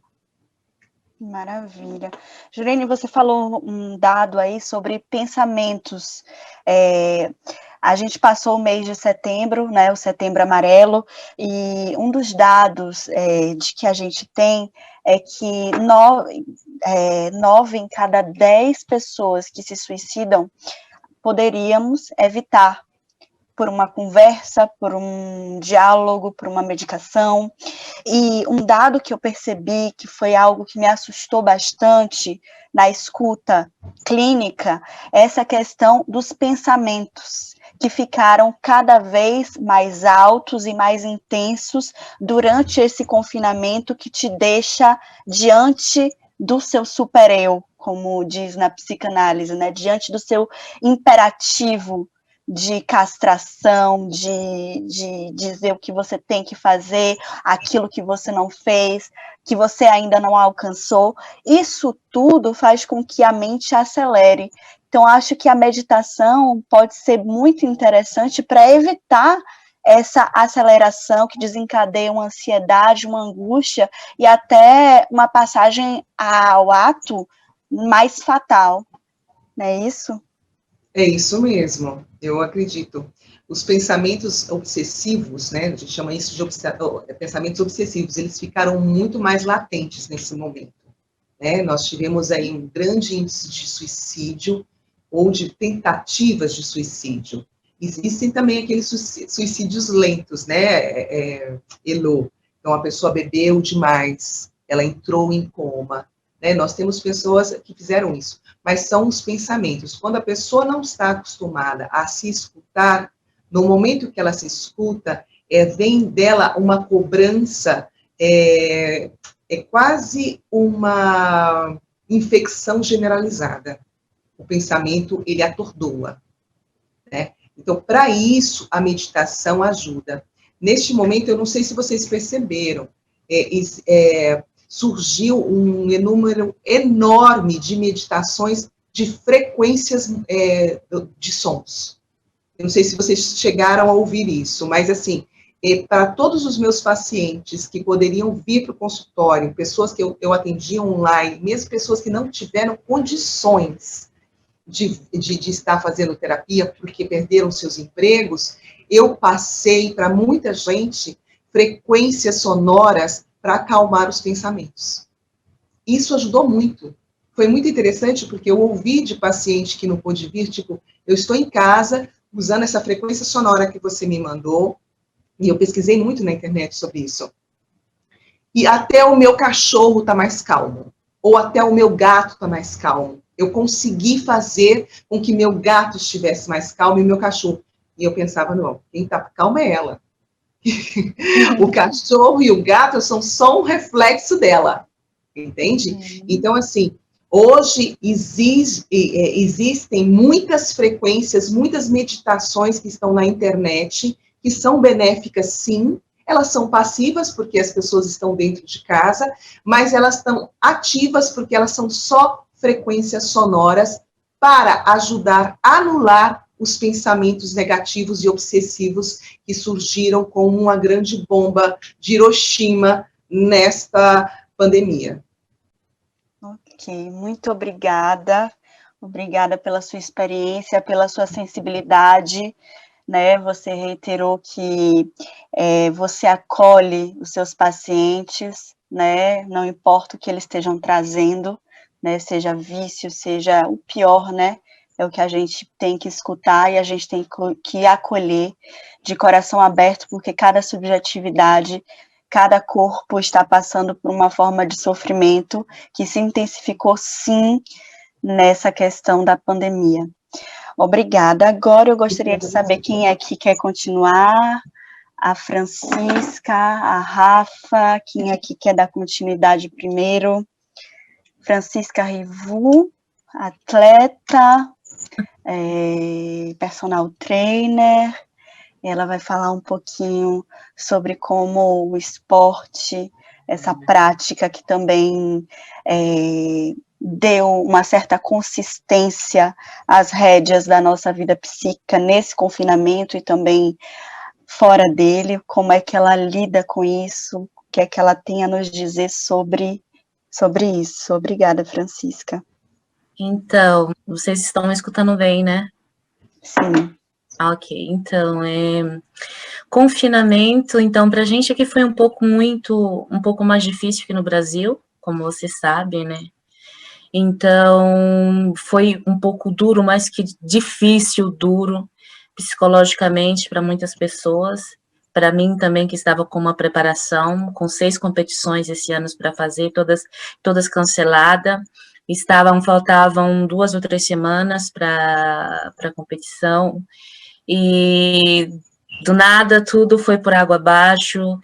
Maravilha. Jurene, você falou um dado aí sobre pensamentos. A gente passou o mês de setembro, né, o Setembro Amarelo, e um dos dados de que a gente tem é que 9 em cada 10 pessoas que se suicidam poderíamos evitar por uma conversa, por um diálogo, por uma medicação. E um dado que eu percebi que foi algo que me assustou bastante na escuta clínica, é essa questão dos pensamentos, que ficaram cada vez mais altos e mais intensos durante esse confinamento, que te deixa diante do seu super-eu, como diz na psicanálise, né? Diante do seu imperativo de castração, de dizer o que você tem que fazer, aquilo que você não fez, que você ainda não alcançou. Isso tudo faz com que a mente acelere. Então, acho que a meditação pode ser muito interessante para evitar essa aceleração que desencadeia uma ansiedade, uma angústia e até uma passagem ao ato mais fatal. Não é isso? É isso mesmo, eu acredito. Os pensamentos obsessivos, né, a gente chama isso de pensamentos obsessivos, eles ficaram muito mais latentes nesse momento, né? Nós tivemos aí um grande índice de suicídio ou de tentativas de suicídio. Existem também aqueles suicídios lentos, né, Elô? Então, a pessoa bebeu demais, ela entrou em coma, né? Nós temos pessoas que fizeram isso, mas são os pensamentos. Quando a pessoa não está acostumada a se escutar, no momento que ela se escuta, vem dela uma cobrança, é quase uma infecção generalizada. O pensamento, ele atordoa, né? Então, para isso, a meditação ajuda. Neste momento, eu não sei se vocês perceberam, surgiu um número enorme de meditações de frequências de sons. Eu não sei se vocês chegaram a ouvir isso, mas, assim, para todos os meus pacientes que poderiam vir para o consultório, pessoas que eu atendia online, mesmo pessoas que não tiveram condições de estar fazendo terapia porque perderam seus empregos, eu passei para muita gente frequências sonoras para acalmar os pensamentos. Isso ajudou muito. Foi muito interessante, porque eu ouvi de paciente que não pôde vir, tipo, eu estou em casa usando essa frequência sonora que você me mandou, e eu pesquisei muito na internet sobre isso. E até o meu cachorro está mais calmo, ou até o meu gato está mais calmo. Eu consegui fazer com que meu gato estivesse mais calmo e meu cachorro. E eu pensava, não, quem está calma é ela. O cachorro e o gato são só um reflexo dela, entende? Então, assim, Hoje existem muitas frequências, muitas meditações que estão na internet, que são benéficas, sim. Elas são passivas, porque as pessoas estão dentro de casa, mas elas estão ativas, porque elas são só frequências sonoras para ajudar a anular os pensamentos negativos e obsessivos que surgiram como uma grande bomba de Hiroshima nesta pandemia. Ok, muito obrigada. Obrigada pela sua experiência, pela sua sensibilidade, né? Você reiterou que você acolhe os seus pacientes, né? Não importa o que eles estejam trazendo, né? Seja vício, seja o pior, né? É o que a gente tem que escutar e a gente tem que acolher de coração aberto, porque cada subjetividade, cada corpo está passando por uma forma de sofrimento que se intensificou, sim, nessa questão da pandemia. Obrigada. Agora eu gostaria de saber quem é que quer continuar. A Francisca, a Rafa, quem é que quer dar continuidade primeiro? Francisca Rivu, atleta, personal trainer. Ela vai falar um pouquinho sobre como o esporte, essa prática que também deu uma certa consistência às rédeas da nossa vida psíquica nesse confinamento e também fora dele, como é que ela lida com isso, o que é que ela tem a nos dizer sobre isso. Obrigada, Francisca. Então, vocês estão me escutando bem, né? Sim. Ok, então, confinamento, então, para a gente aqui foi um pouco mais difícil que no Brasil, como você sabe, né? Então, foi um pouco duro, mais que difícil, duro, psicologicamente para muitas pessoas, para mim também, que estava com uma preparação, com 6 competições esse ano para fazer, todas canceladas, faltavam 2 ou 3 semanas para a competição, e do nada tudo foi por água abaixo,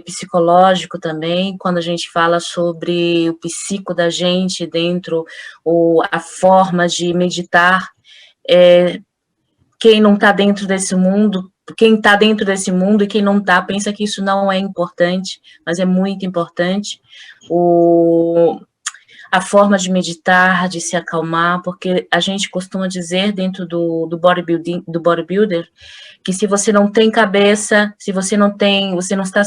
psicológico também, quando a gente fala sobre o psico da gente dentro, ou a forma de meditar, quem não está dentro desse mundo, quem está dentro desse mundo e quem não está, pensa que isso não é importante, mas é muito importante, a forma de meditar, de se acalmar, porque a gente costuma dizer dentro do bodybuilder, que se você não tem cabeça, se você não está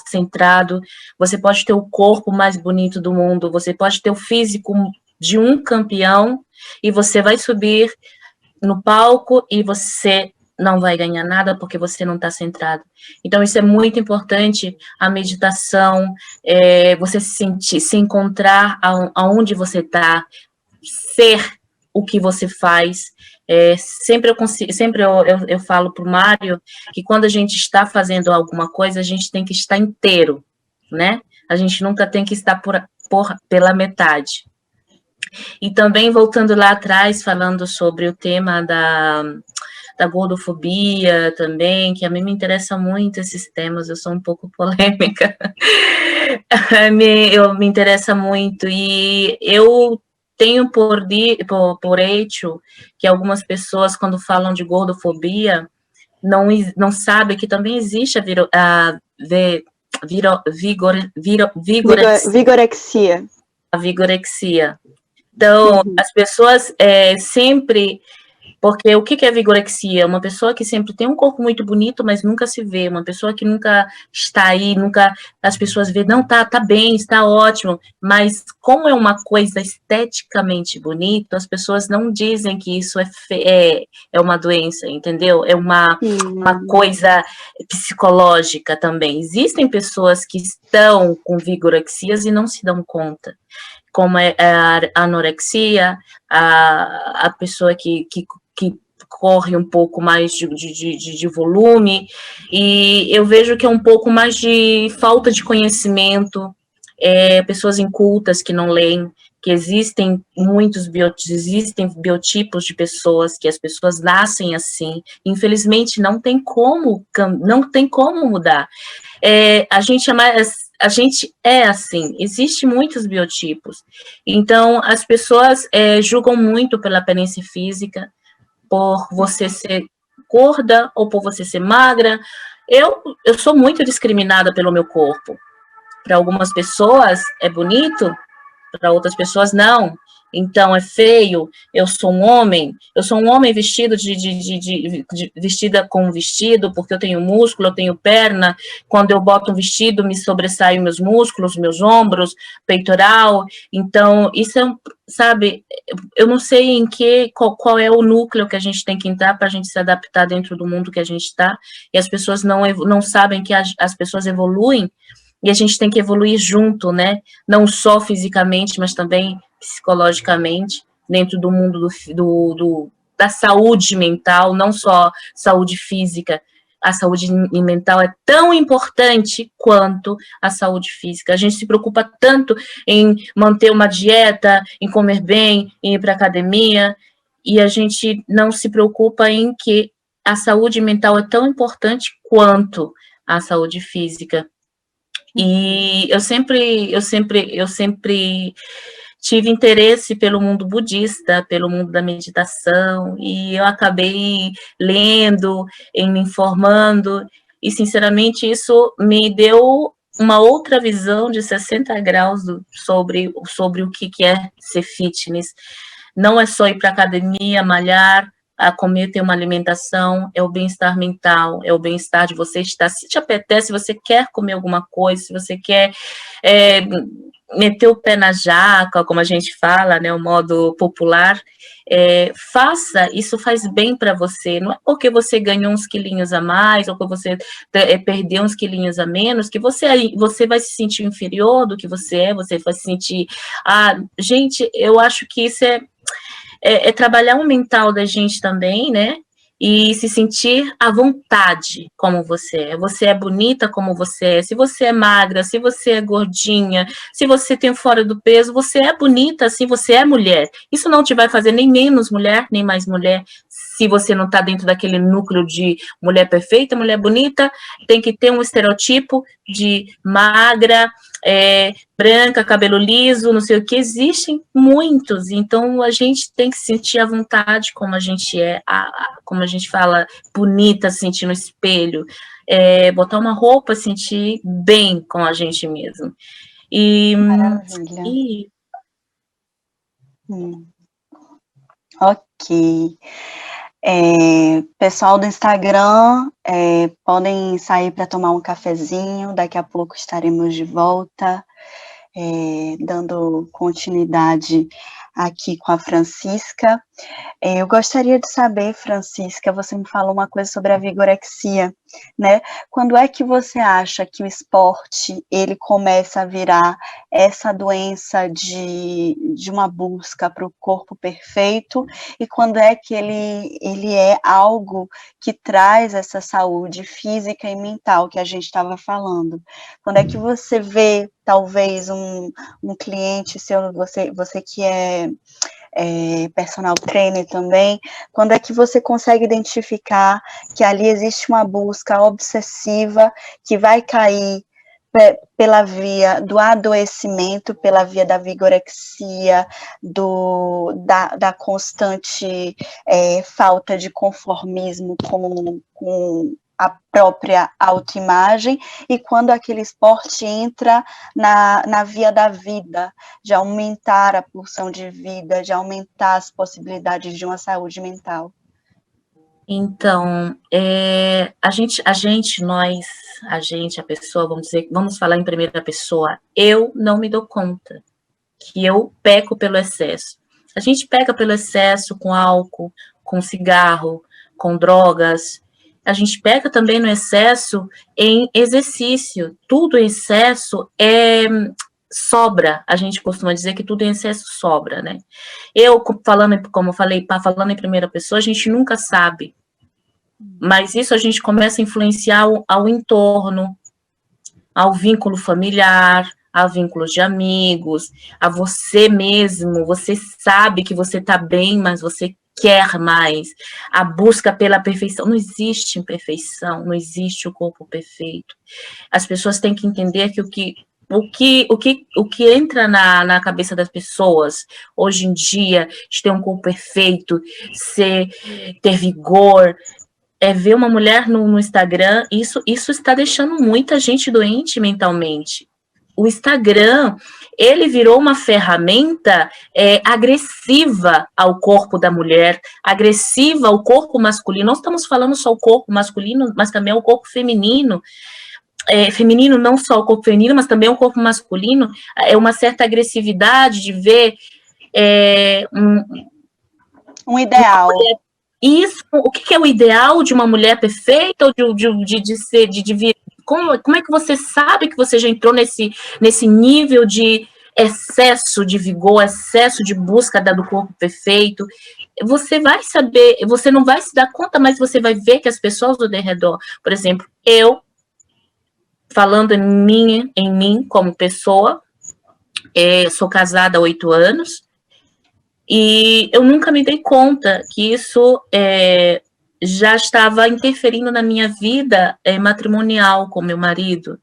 centrado, você pode ter o corpo mais bonito do mundo, você pode ter o físico de um campeão, e você vai subir no palco e você não vai ganhar nada porque você não está centrado. Então, isso é muito importante, a meditação, você se encontrar aonde você está, ser o que você faz. Sempre eu falo para o Mário que quando a gente está fazendo alguma coisa, a gente tem que estar inteiro, né? A gente nunca tem que estar pela metade. E também, voltando lá atrás, falando sobre o tema da gordofobia também, que a mim me interessa muito esses temas, eu sou um pouco polêmica, me interessa muito, e eu tenho por hecho que algumas pessoas, quando falam de gordofobia, não sabem que também existe Vigorexia. A vigorexia. Então, as pessoas sempre... Porque o que é vigorexia? Uma pessoa que sempre tem um corpo muito bonito, mas nunca se vê. Uma pessoa que nunca está aí, as pessoas veem, não, tá bem, está ótimo. Mas como é uma coisa esteticamente bonita, as pessoas não dizem que isso é uma doença, entendeu? É uma coisa psicológica também. Existem pessoas que estão com vigorexias e não se dão conta, como é a anorexia, a pessoa que corre um pouco mais de volume, e eu vejo que é um pouco mais de falta de conhecimento, pessoas incultas que não leem, que existem biotipos de pessoas, que as pessoas nascem assim, infelizmente não tem como mudar. a gente é assim, existe muitos biotipos. Então, as pessoas julgam muito pela aparência física, por você ser gorda ou por você ser magra. Eu sou muito discriminada pelo meu corpo. Para algumas pessoas é bonito, para outras pessoas não. Então é feio. Eu sou um homem vestido vestida com um vestido, porque eu tenho músculo, eu tenho perna. Quando eu boto um vestido, me sobressaem meus músculos, meus ombros, peitoral. Então isso é, sabe, eu não sei qual é o núcleo que a gente tem que entrar para a gente se adaptar dentro do mundo que a gente está. E as pessoas não sabem que as pessoas evoluem. E a gente tem que evoluir junto, né? Não só fisicamente, mas também psicologicamente, dentro do mundo da saúde mental, não só saúde física. A saúde mental é tão importante quanto a saúde física. A gente se preocupa tanto em manter uma dieta, em comer bem, em ir para a academia, e a gente não se preocupa em que a saúde mental é tão importante quanto a saúde física. E eu sempre tive interesse pelo mundo budista, pelo mundo da meditação, e eu acabei lendo, me informando, e sinceramente isso me deu uma outra visão de 60 graus sobre o que é ser fitness. Não é só ir para a academia, malhar, a comer, ter uma alimentação, é o bem-estar mental, é o bem-estar de você estar, se te apetece, se você quer comer alguma coisa, se você quer meter o pé na jaca, como a gente fala, né, o modo popular, faça, isso faz bem para você, não é porque você ganhou uns quilinhos a mais, ou porque você perdeu uns quilinhos a menos, que você vai se sentir inferior do que você vai se sentir, gente, eu acho que isso é trabalhar o mental da gente também, né? E se sentir à vontade como você é. Você é bonita como você é. Se você é magra, se você é gordinha, se você tem fora do peso, você é bonita, assim, você é mulher. Isso não te vai fazer nem menos mulher, nem mais mulher. Se você não está dentro daquele núcleo de mulher perfeita, mulher bonita, tem que ter um estereotipo de magra, branca, cabelo liso, não sei o que, existem muitos, então a gente tem que sentir à vontade como a gente é, como a gente fala, bonita, sentir no espelho, botar uma roupa, sentir bem com a gente mesmo. Maravilha. Ok. Pessoal do Instagram, podem sair para tomar um cafezinho, daqui a pouco estaremos de volta, dando continuidade aqui com a Francisca. Eu gostaria de saber, Francisca, você me falou uma coisa sobre a vigorexia, né? Quando é que você acha que o esporte, ele começa a virar essa doença de uma busca para o corpo perfeito, e quando é que ele é algo que traz essa saúde física e mental que a gente estava falando? Quando é que você vê, talvez, um cliente seu, você que é personal trainer também, quando é que você consegue identificar que ali existe uma busca obsessiva que vai cair pela via do adoecimento, pela via da vigorexia, da constante falta de conformismo com a própria autoimagem, e quando aquele esporte entra na via da vida, de aumentar a pulsão de vida, de aumentar as possibilidades de uma saúde mental. Então, a pessoa, vamos falar em primeira pessoa, eu não me dou conta que eu peco pelo excesso. A gente peca pelo excesso com álcool, com cigarro, com drogas. A gente peca também no excesso em exercício. Tudo em excesso sobra. A gente costuma dizer que tudo em excesso sobra, né? Como eu falei, falando em primeira pessoa, a gente nunca sabe. Mas isso a gente começa a influenciar ao entorno, ao vínculo familiar, a vínculos de amigos, a você mesmo. Você sabe que você está bem, mas você quer mais, a busca pela perfeição. Não existe imperfeição, não existe o corpo perfeito. As pessoas têm que entender que o que entra na cabeça das pessoas hoje em dia, de ter um corpo perfeito, ter vigor, ver uma mulher no Instagram, isso está deixando muita gente doente mentalmente. O Instagram, ele virou uma ferramenta agressiva ao corpo da mulher, agressiva ao corpo masculino. Não estamos falando só o corpo masculino, mas também o corpo feminino. Feminino, não só o corpo feminino, mas também o corpo masculino. É uma certa agressividade de ver um ideal. Isso, o que é o ideal de uma mulher perfeita ou de vir? Como é que você sabe que você já entrou nesse nível de excesso de vigor, excesso de busca do corpo perfeito? Você vai saber, você não vai se dar conta, mas você vai ver que as pessoas ao redor, por exemplo, eu, falando em mim como pessoa, sou casada há 8 anos, e eu nunca me dei conta que isso já estava interferindo na minha vida matrimonial com meu marido.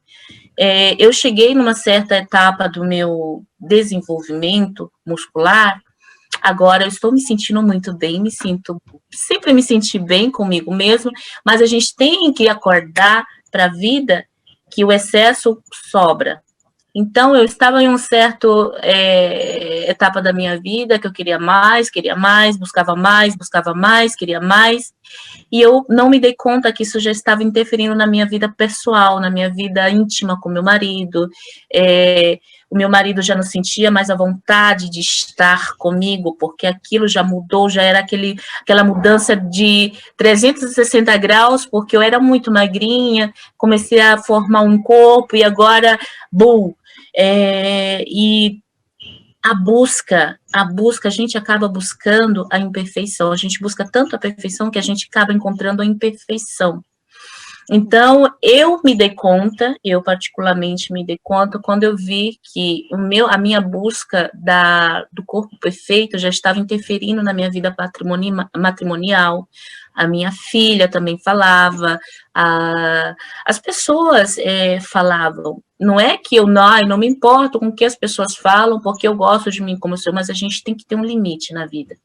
Eu cheguei numa certa etapa do meu desenvolvimento muscular, agora eu estou me sentindo muito bem, sempre me senti bem comigo mesmo, mas a gente tem que acordar para a vida que o excesso sobra. Então, eu estava em uma certa etapa da minha vida que eu queria mais, buscava mais, queria mais, e eu não me dei conta que isso já estava interferindo na minha vida pessoal, na minha vida íntima com meu marido. O meu marido já não sentia mais a vontade de estar comigo, porque aquilo já mudou, já era aquela mudança de 360 graus, porque eu era muito magrinha, comecei a formar um corpo, e agora, e a busca, a gente acaba buscando a imperfeição, a gente busca tanto a perfeição que a gente acaba encontrando a imperfeição. Então, eu particularmente me dei conta quando eu vi que a minha busca do corpo perfeito já estava interferindo na minha vida matrimonial. A minha filha também falava, as pessoas falavam. Não é que eu não me importo com o que as pessoas falam, porque eu gosto de mim como eu sou, mas a gente tem que ter um limite na vida.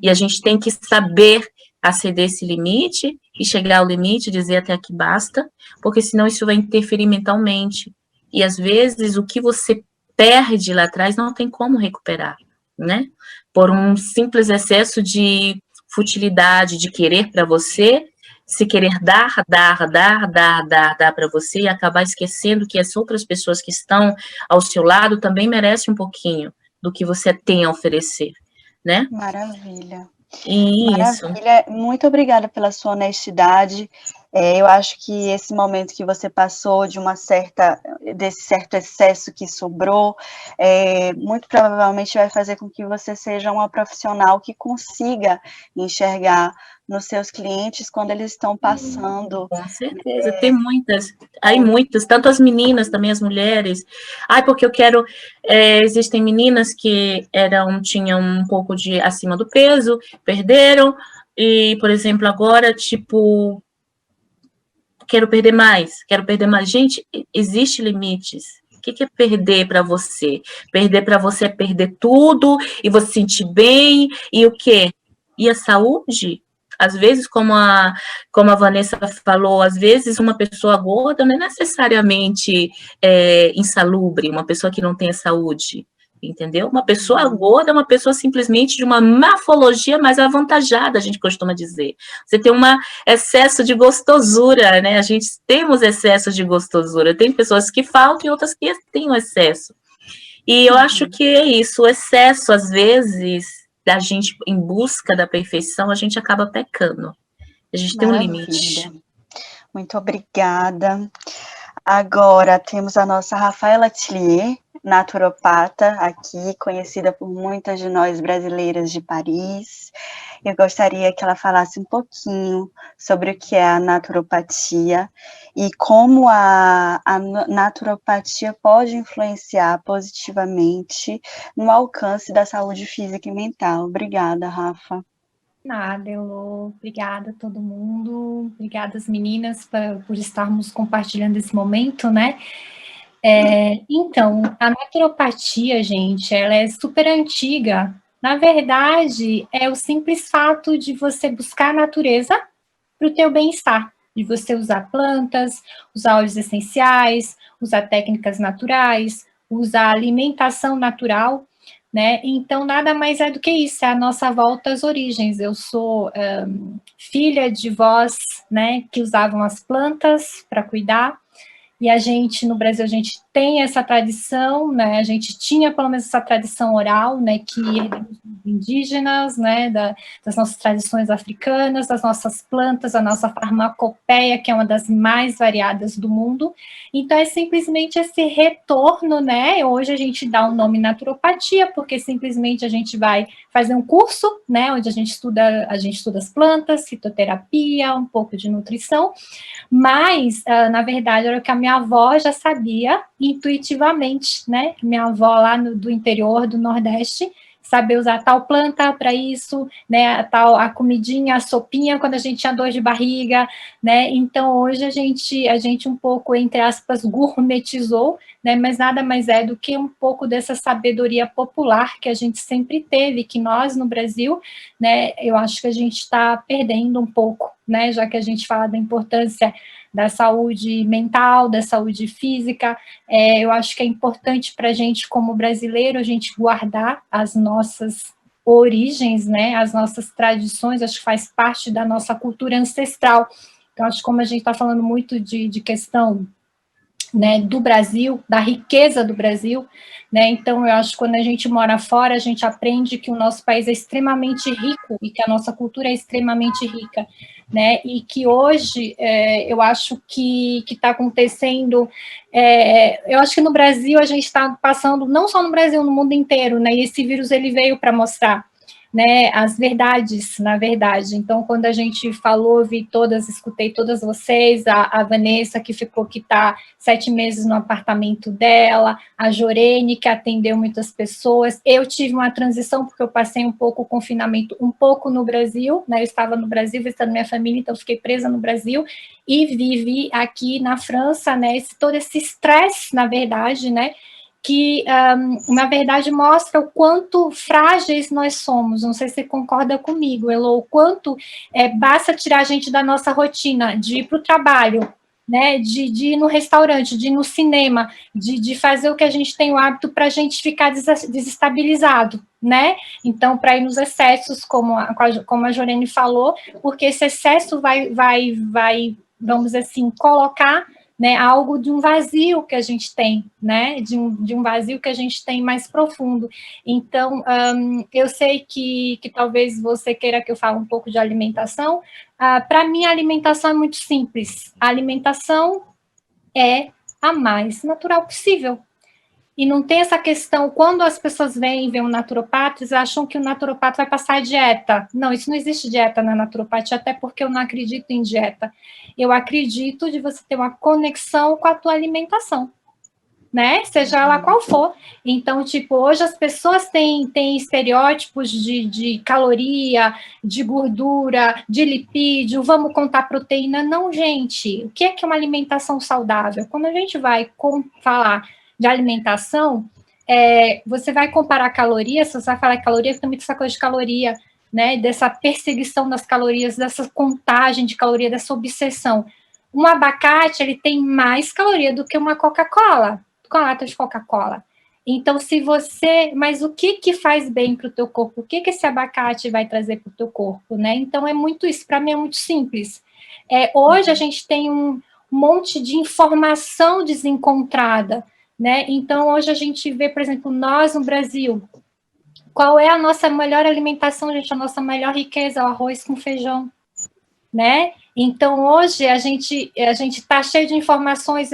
E a gente tem que saber aceder esse limite e chegar ao limite, dizer até aqui basta, porque senão isso vai interferir mentalmente. E às vezes o que você perde lá atrás não tem como recuperar, né? Por um simples excesso de futilidade, de querer para você, se querer dar para você e acabar esquecendo que as outras pessoas que estão ao seu lado também merecem um pouquinho do que você tem a oferecer, né? Maravilha. Isso. Maravilha, muito obrigada pela sua honestidade. Eu acho que esse momento que você passou desse certo excesso que sobrou, muito provavelmente vai fazer com que você seja uma profissional que consiga enxergar nos seus clientes quando eles estão passando. Com certeza, tem muitas, tanto as meninas, também as mulheres. Porque eu quero, existem meninas que tinham um pouco de acima do peso, perderam, e, por exemplo, agora, quero perder mais. Gente, existem limites. O que é perder para você? Perder para você é perder tudo, e você se sentir bem, e o quê? E a saúde? Às vezes, como a Vanessa falou, às vezes uma pessoa gorda não é necessariamente insalubre, uma pessoa que não tenha saúde, entendeu? Uma pessoa gorda é uma pessoa simplesmente de uma morfologia mais avantajada, a gente costuma dizer. Você tem um excesso de gostosura, né? A gente temos excesso de gostosura. Tem pessoas que faltam e outras que têm o excesso. E eu acho que é isso, o excesso, às vezes, da gente em busca da perfeição, a gente acaba pecando. A gente tem um limite. Muito obrigada. Agora temos a nossa Rafaela Tillier, naturopata, aqui, conhecida por muitas de nós brasileiras de Paris. Eu gostaria que ela falasse um pouquinho sobre o que é a naturopatia e como a naturopatia pode influenciar positivamente no alcance da saúde física e mental. Obrigada, Rafa. Nada, Elô. Obrigada a todo mundo. Obrigada às meninas por estarmos compartilhando esse momento, né? Então, a naturopatia, gente, ela é super antiga. Na verdade, é o simples fato de você buscar a natureza para o teu bem-estar, de você usar plantas, usar óleos essenciais, usar técnicas naturais, usar alimentação natural, né? Então, nada mais é do que isso, é a nossa volta às origens. Eu sou filha de vós, né, que usavam as plantas para cuidar, e a gente, no Brasil, a gente tem essa tradição, né, a gente tinha pelo menos essa tradição oral, né, que herdamos dos indígenas, né, das nossas tradições africanas, das nossas plantas, a nossa farmacopeia, que é uma das mais variadas do mundo. Então, é simplesmente esse retorno, né, hoje a gente dá o nome naturopatia, porque simplesmente a gente vai fazer um curso, né, onde a gente estuda as plantas, fitoterapia, um pouco de nutrição, mas, na verdade, era o que a minha avó já sabia intuitivamente, né? Minha avó lá do interior do Nordeste, saber usar tal planta para isso, né? A comidinha, a sopinha quando a gente tinha dor de barriga, né? Então, hoje a gente um pouco, entre aspas, gourmetizou, né? Mas nada mais é do que um pouco dessa sabedoria popular que a gente sempre teve, que nós, no Brasil, né? Eu acho que a gente está perdendo um pouco, né? Já que a gente fala da importância da saúde mental, da saúde física, eu acho que é importante para a gente, como brasileiro, a gente guardar as nossas origens, né, as nossas tradições, acho que faz parte da nossa cultura ancestral. Então, acho que como a gente está falando muito de questão, né, do Brasil, da riqueza do Brasil, né, então eu acho que quando a gente mora fora, a gente aprende que o nosso país é extremamente rico e que a nossa cultura é extremamente rica, né, e que hoje eu acho que está acontecendo, eu acho que no Brasil a gente está passando, não só no Brasil, no mundo inteiro, né, e esse vírus ele veio para mostrar, né, as verdades, na verdade. Então, quando a gente falou, vi todas, escutei todas vocês, a Vanessa, que está 7 meses no apartamento dela, a Jorene, que atendeu muitas pessoas. Eu tive uma transição, porque eu passei um pouco o confinamento, um pouco no Brasil, né, eu estava no Brasil visitando minha família, então fiquei presa no Brasil, e vivi aqui na França, né, todo esse estresse, na verdade, né, que, na verdade, mostra o quanto frágeis nós somos. Não sei se você concorda comigo, Elô, o quanto basta tirar a gente da nossa rotina, de ir para o trabalho, né, de ir no restaurante, de ir no cinema, de fazer o que a gente tem o hábito para a gente ficar desestabilizado, né? Então, para ir nos excessos, como a Jorene falou, porque esse excesso vai vamos dizer assim, colocar, né, algo de um vazio que a gente tem, né, de um vazio que a gente tem mais profundo. Então, eu sei que talvez você queira que eu fale um pouco de alimentação. Para mim, a alimentação é muito simples. A alimentação é a mais natural possível. E não tem essa questão, quando as pessoas vêm um naturopata, eles acham que o naturopata vai passar dieta. Não, isso não existe dieta na naturopatia, até porque eu não acredito em dieta. Eu acredito de você ter uma conexão com a tua alimentação, né? Seja ela qual for. Então, tipo, hoje as pessoas têm estereótipos de caloria, de gordura, de lipídio, vamos contar proteína. Não, gente. O que é uma alimentação saudável? Quando a gente vai falar de alimentação, você vai comparar calorias, se você vai falar de caloria, tem muita essa coisa de caloria, né? Dessa perseguição das calorias, dessa contagem de caloria, dessa obsessão. Um abacate, ele tem mais caloria do que uma Coca-Cola, com a lata de Coca-Cola. Então, mas o que faz bem para o teu corpo? O que esse abacate vai trazer para o teu corpo, né? Então, é muito isso, para mim é muito simples. Hoje a gente tem um monte de informação desencontrada, né? Então, hoje a gente vê, por exemplo, nós no Brasil, qual é a nossa melhor alimentação, gente? A nossa melhor riqueza é o arroz com feijão, né? Então, hoje, a gente está cheio de informações.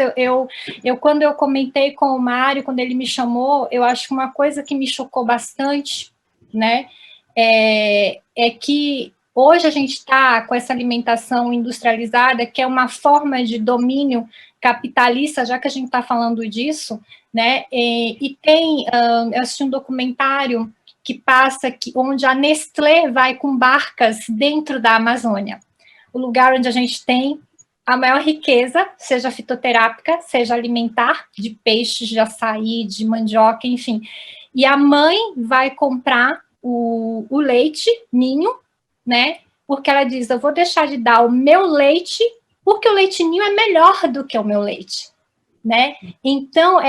Quando eu comentei com o Mário, quando ele me chamou, eu acho que uma coisa que me chocou bastante, né, é que hoje a gente está com essa alimentação industrializada, que é uma forma de domínio capitalista, já que a gente está falando disso, né, eu assisti um documentário que passa, onde a Nestlé vai com barcas dentro da Amazônia. O lugar onde a gente tem a maior riqueza, seja fitoterápica, seja alimentar, de peixes, de açaí, de mandioca, enfim. E a mãe vai comprar o leite ninho, né? Porque ela diz, eu vou deixar de dar o meu leite, porque o leite ninho é melhor do que o meu leite, né? Então,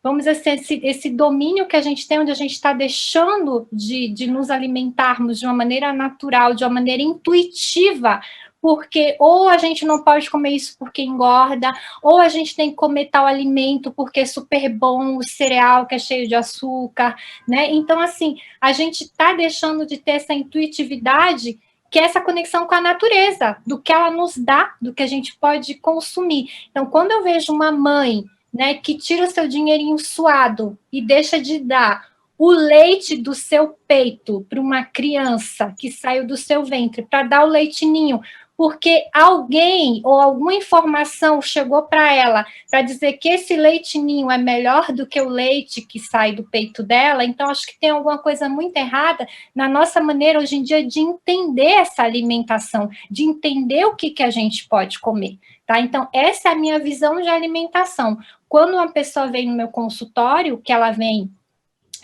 vamos dizer assim, esse domínio que a gente tem, onde a gente está deixando de nos alimentarmos de uma maneira natural, de uma maneira intuitiva, porque ou a gente não pode comer isso porque engorda, ou a gente tem que comer tal alimento porque é super bom, o cereal que é cheio de açúcar, né? Então, assim, a gente está deixando de ter essa intuitividade, que é essa conexão com a natureza, do que ela nos dá, do que a gente pode consumir. Então, quando eu vejo uma mãe, né, que tira o seu dinheirinho suado e deixa de dar o leite do seu peito para uma criança que saiu do seu ventre, para dar o leite ninho, porque alguém ou alguma informação chegou para ela para dizer que esse leite ninho é melhor do que o leite que sai do peito dela, então acho que tem alguma coisa muito errada na nossa maneira hoje em dia de entender essa alimentação, de entender o que a gente pode comer, tá? Então, essa é a minha visão de alimentação. Quando uma pessoa vem no meu consultório, que ela vem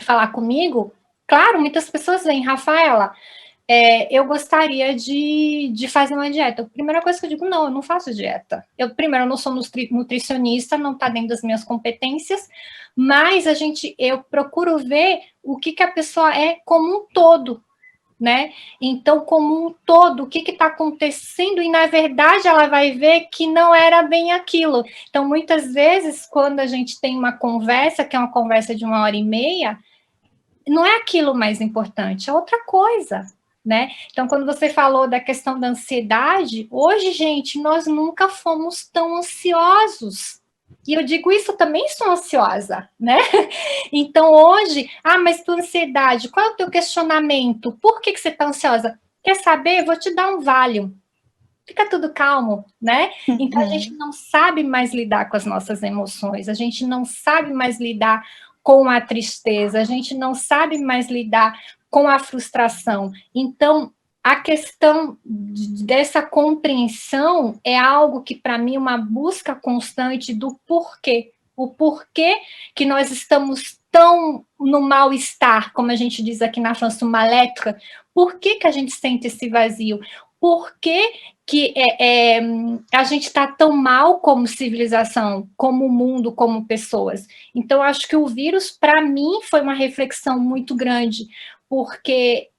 falar comigo, claro, muitas pessoas vêm, Rafaela, eu gostaria de fazer uma dieta. A primeira coisa que eu digo, não, eu não faço dieta. Eu não sou nutricionista, não está dentro das minhas competências, mas eu procuro ver o que a pessoa é como um todo, né? Então, como um todo, o que está acontecendo, e na verdade ela vai ver que não era bem aquilo. Então, muitas vezes, quando a gente tem uma conversa, que é uma conversa de 1h30, não é aquilo mais importante, é outra coisa, né? Então, quando você falou da questão da ansiedade, hoje, gente, nós nunca fomos tão ansiosos. E eu digo isso, eu também sou ansiosa, né? Então, hoje, mas tua ansiedade, qual é o teu questionamento? Por que você está ansiosa? Quer saber? Vou te dar um Valium. Fica tudo calmo, né? Então, a gente não sabe mais lidar com as nossas emoções, a gente não sabe mais lidar com a tristeza, a gente não sabe mais lidar com a frustração. Então, a questão dessa compreensão é algo que, para mim, é uma busca constante do porquê. O porquê que nós estamos tão no mal-estar, como a gente diz aqui na França, uma letra. Por que a gente sente esse vazio? Por que a gente está tão mal como civilização, como mundo, como pessoas? Então, acho que o vírus, para mim, foi uma reflexão muito grande, porque,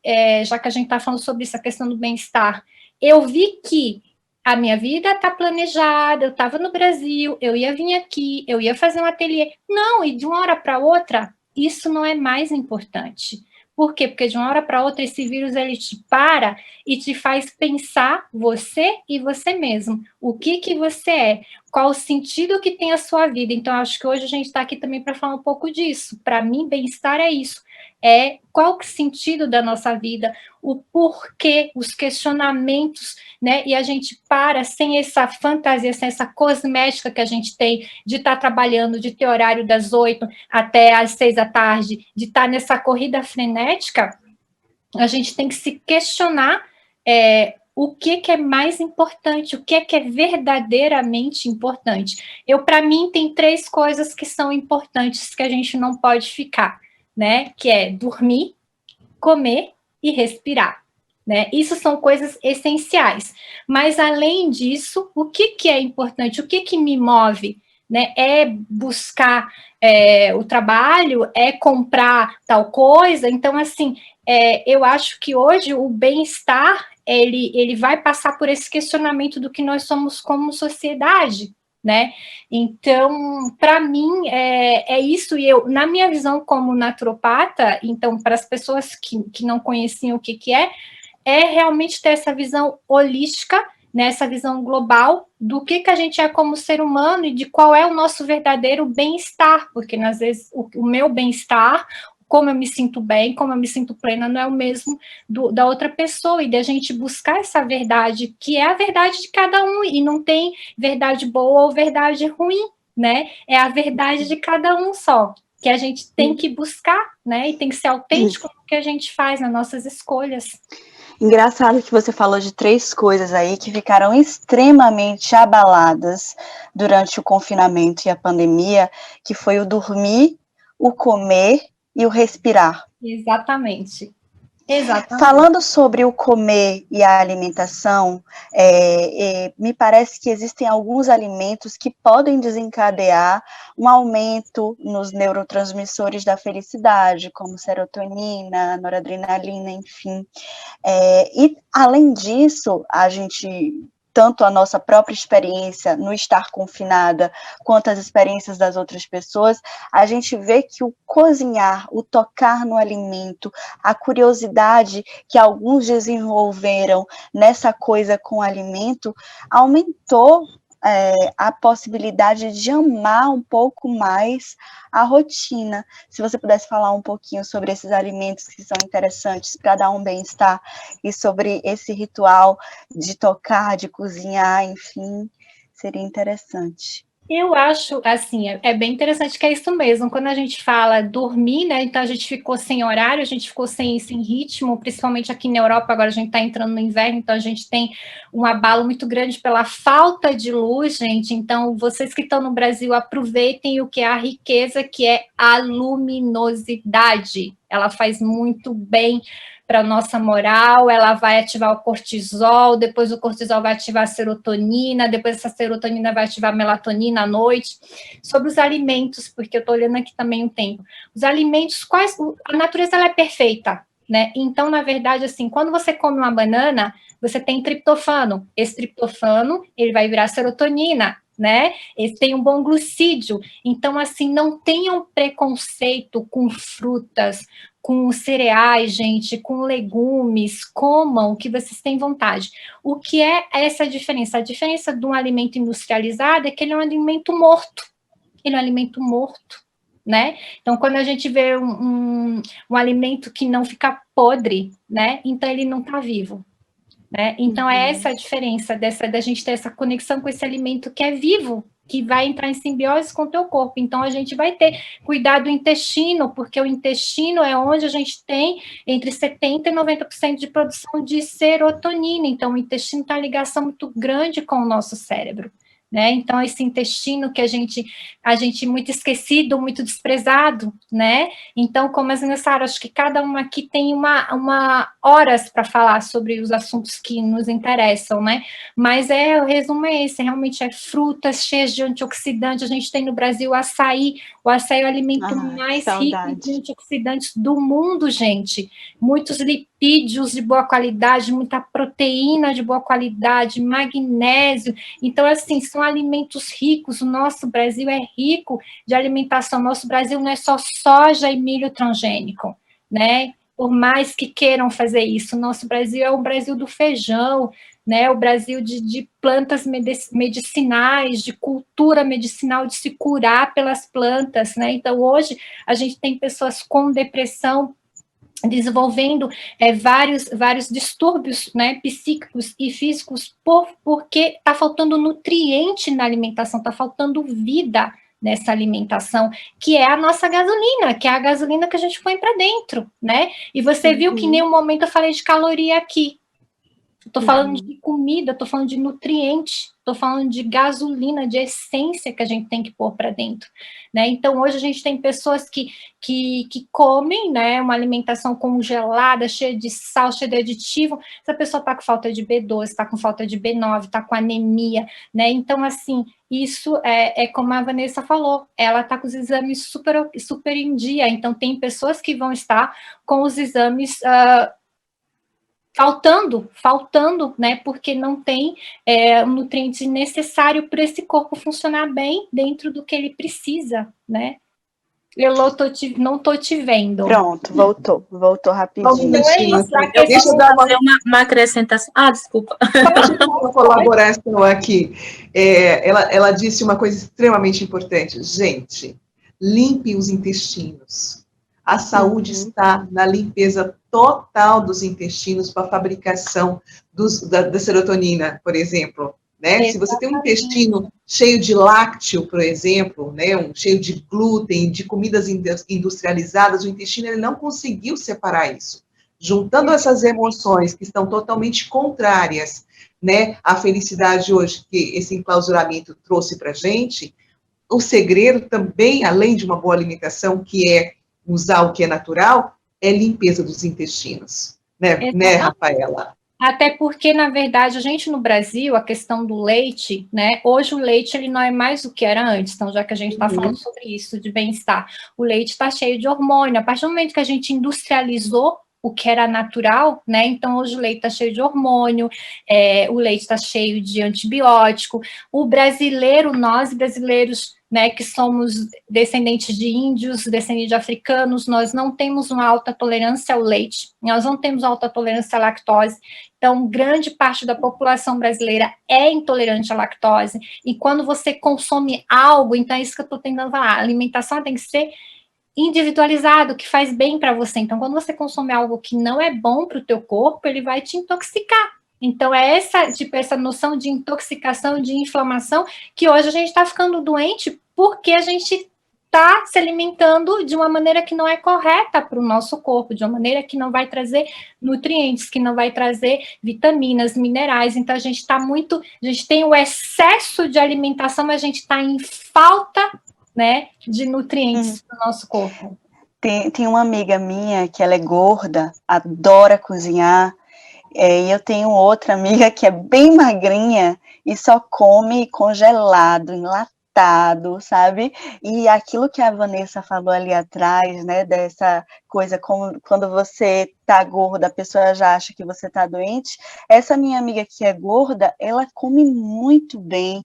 já que a gente está falando sobre isso, a questão do bem-estar, eu vi que a minha vida está planejada, eu estava no Brasil, eu ia vir aqui, eu ia fazer um ateliê. Não, e de uma hora para outra, isso não é mais importante. Por quê? Porque de uma hora para outra esse vírus ele te para e te faz pensar você e você mesmo. O que você é? Qual o sentido que tem a sua vida? Então, acho que hoje a gente está aqui também para falar um pouco disso. Para mim, bem-estar é isso. Qual o sentido da nossa vida, o porquê, os questionamentos, né? E a gente para sem essa fantasia, sem essa cosmética que a gente tem de estar trabalhando, de ter horário das 8 até às 6 da tarde, de estar nessa corrida frenética. A gente tem que se questionar o que é mais importante, o que é verdadeiramente importante. Para mim, tem 3 coisas que são importantes que a gente não pode ficar, né? Que é dormir, comer e respirar, né? Isso são coisas essenciais. Mas, além disso, o que é importante? O que me move? Né? É buscar o trabalho? É comprar tal coisa? Então, assim, eu acho que hoje o bem-estar, ele vai passar por esse questionamento do que nós somos como sociedade, né? Então, para mim, é isso, e eu, na minha visão como naturopata, então, para as pessoas que não conheciam o que é realmente ter essa visão holística, né, essa visão global do que a gente é como ser humano e de qual é o nosso verdadeiro bem-estar, porque, às vezes, o meu bem-estar, como eu me sinto bem, como eu me sinto plena, não é o mesmo da outra pessoa, e da gente buscar essa verdade, que é a verdade de cada um, e não tem verdade boa ou verdade ruim, né? É a verdade de cada um só. que a gente tem que buscar, né? E tem que ser autêntico no que a gente faz, nas nossas escolhas. Engraçado que você falou de 3 coisas aí que ficaram extremamente abaladas durante o confinamento e a pandemia, que foi o dormir, o comer e o respirar. Exatamente. Exatamente. Falando sobre o comer e a alimentação, me parece que existem alguns alimentos que podem desencadear um aumento nos neurotransmissores da felicidade, como serotonina, noradrenalina, enfim. E, além disso, tanto a nossa própria experiência no estar confinada, quanto as experiências das outras pessoas, a gente vê que o cozinhar, o tocar no alimento, a curiosidade que alguns desenvolveram nessa coisa com o alimento, aumentou a possibilidade de amar um pouco mais a rotina. Se você pudesse falar um pouquinho sobre esses alimentos que são interessantes para dar um bem-estar e sobre esse ritual de tocar, de cozinhar, enfim, seria interessante. Eu acho, assim, é bem interessante que é isso mesmo. Quando a gente fala dormir, né, então a gente ficou sem horário, a gente ficou sem ritmo, principalmente aqui na Europa, agora a gente está entrando no inverno, então a gente tem um abalo muito grande pela falta de luz, gente. Então, vocês que estão no Brasil, aproveitem o que é a riqueza, que é a luminosidade. Ela faz muito bem para a nossa moral, ela vai ativar o cortisol, depois o cortisol vai ativar a serotonina, depois essa serotonina vai ativar a melatonina à noite. Sobre os alimentos, porque eu estou olhando aqui também um tempo. Os alimentos, a natureza ela é perfeita, né? Então, na verdade, assim, quando você come uma banana, você tem triptofano. Esse triptofano, ele vai virar serotonina, né? Esse tem um bom glucídio. Então, assim, não tenham preconceito com frutas, com cereais, gente, com legumes, comam o que vocês têm vontade. O que é essa diferença? A diferença de um alimento industrializado é que ele é um alimento morto. Ele é um alimento morto, né? Então, quando a gente vê um alimento que não fica podre, né? Então, ele não está vivo. Né? Então, é essa a diferença da gente ter essa conexão com esse alimento que é vivo, que vai entrar em simbiose com o teu corpo. Então, a gente vai ter cuidado do intestino, porque o intestino é onde a gente tem entre 70% e 90% de produção de serotonina. Então, o intestino tem uma ligação muito grande com o nosso cérebro. Né? Então, esse intestino que a gente muito esquecido, muito desprezado, né? Então, como as meninas falaram, acho que cada uma aqui tem uma horas para falar sobre os assuntos que nos interessam, né? Mas o resumo é esse, realmente é frutas cheias de antioxidantes. A gente tem no Brasil o açaí é o alimento mais rico de antioxidantes do mundo, gente. Muitos lipídios de boa qualidade, muita proteína de boa qualidade, magnésio. Então, assim, são alimentos ricos. O nosso Brasil é rico de alimentação. O nosso Brasil não é só soja e milho transgênico, né? Por mais que queiram fazer isso, o nosso Brasil é o Brasil do feijão, né? O Brasil de plantas medicinais, de cultura medicinal, de se curar pelas plantas, né? Então, hoje, a gente tem pessoas com depressão, desenvolvendo vários distúrbios, né, psíquicos e físicos, porque está faltando nutriente na alimentação, está faltando vida nessa alimentação, que é a nossa gasolina, que é a gasolina que a gente põe para dentro, né? E você viu que em nenhum momento eu falei de caloria aqui. Estou falando de comida, estou falando de nutriente, estou falando de gasolina, de essência que a gente tem que pôr para dentro, né? Então, hoje a gente tem pessoas que comem, né, uma alimentação congelada, cheia de sal, cheia de aditivo. Essa pessoa está com falta de B12, está com falta de B9, está com anemia, né? Então, assim, isso é como a Vanessa falou, ela está com os exames super em dia. Então, tem pessoas que vão estar com os exames faltando, né, porque não tem o nutriente necessário para esse corpo funcionar bem dentro do que ele precisa, né? Não estou te vendo. Pronto, voltou rapidinho. Deixa eu fazer uma acrescentação. Desculpa. Uma colaboração aqui. Ela disse uma coisa extremamente importante. Gente, limpe os intestinos. A saúde está na limpeza total dos intestinos para a fabricação da serotonina, por exemplo, né? Se você tem um intestino cheio de lácteo, por exemplo, né, cheio de glúten, de comidas industrializadas, o intestino ele não conseguiu separar isso. Juntando essas emoções que estão totalmente contrárias, né, à felicidade hoje que esse enclausuramento trouxe para a gente, o segredo também, além de uma boa alimentação, que é usar o que é natural, é limpeza dos intestinos, né, Rafaela? Até porque, na verdade, a gente no Brasil, a questão do leite, né? Hoje o leite ele não é mais o que era antes. Então, já que a gente está falando sobre isso, de bem-estar, o leite está cheio de hormônio. A partir do momento que a gente industrializou o que era natural, né? Então, hoje o leite está cheio de hormônio, o leite está cheio de antibiótico. O brasileiro, nós brasileiros, né, que somos descendentes de índios, descendentes de africanos, nós não temos uma alta tolerância ao leite, nós não temos alta tolerância à lactose. Então, grande parte da população brasileira é intolerante à lactose. E quando você consome algo, então é isso que eu estou tentando falar, a alimentação tem que ser individualizado, que faz bem para você. Então, quando você consome algo que não é bom para o teu corpo, ele vai te intoxicar. Então, é essa noção de intoxicação, de inflamação, que hoje a gente está ficando doente porque a gente está se alimentando de uma maneira que não é correta para o nosso corpo, de uma maneira que não vai trazer nutrientes, que não vai trazer vitaminas, minerais. Então, a gente tem o excesso de alimentação, mas a gente está em falta, né, de nutrientes para o nosso corpo. Tem uma amiga minha que ela é gorda, adora cozinhar, e eu tenho outra amiga que é bem magrinha e só come congelado, enlatado, sabe? E aquilo que a Vanessa falou ali atrás, né, dessa coisa, como quando você tá gorda, a pessoa já acha que você tá doente. Essa minha amiga que é gorda, ela come muito bem.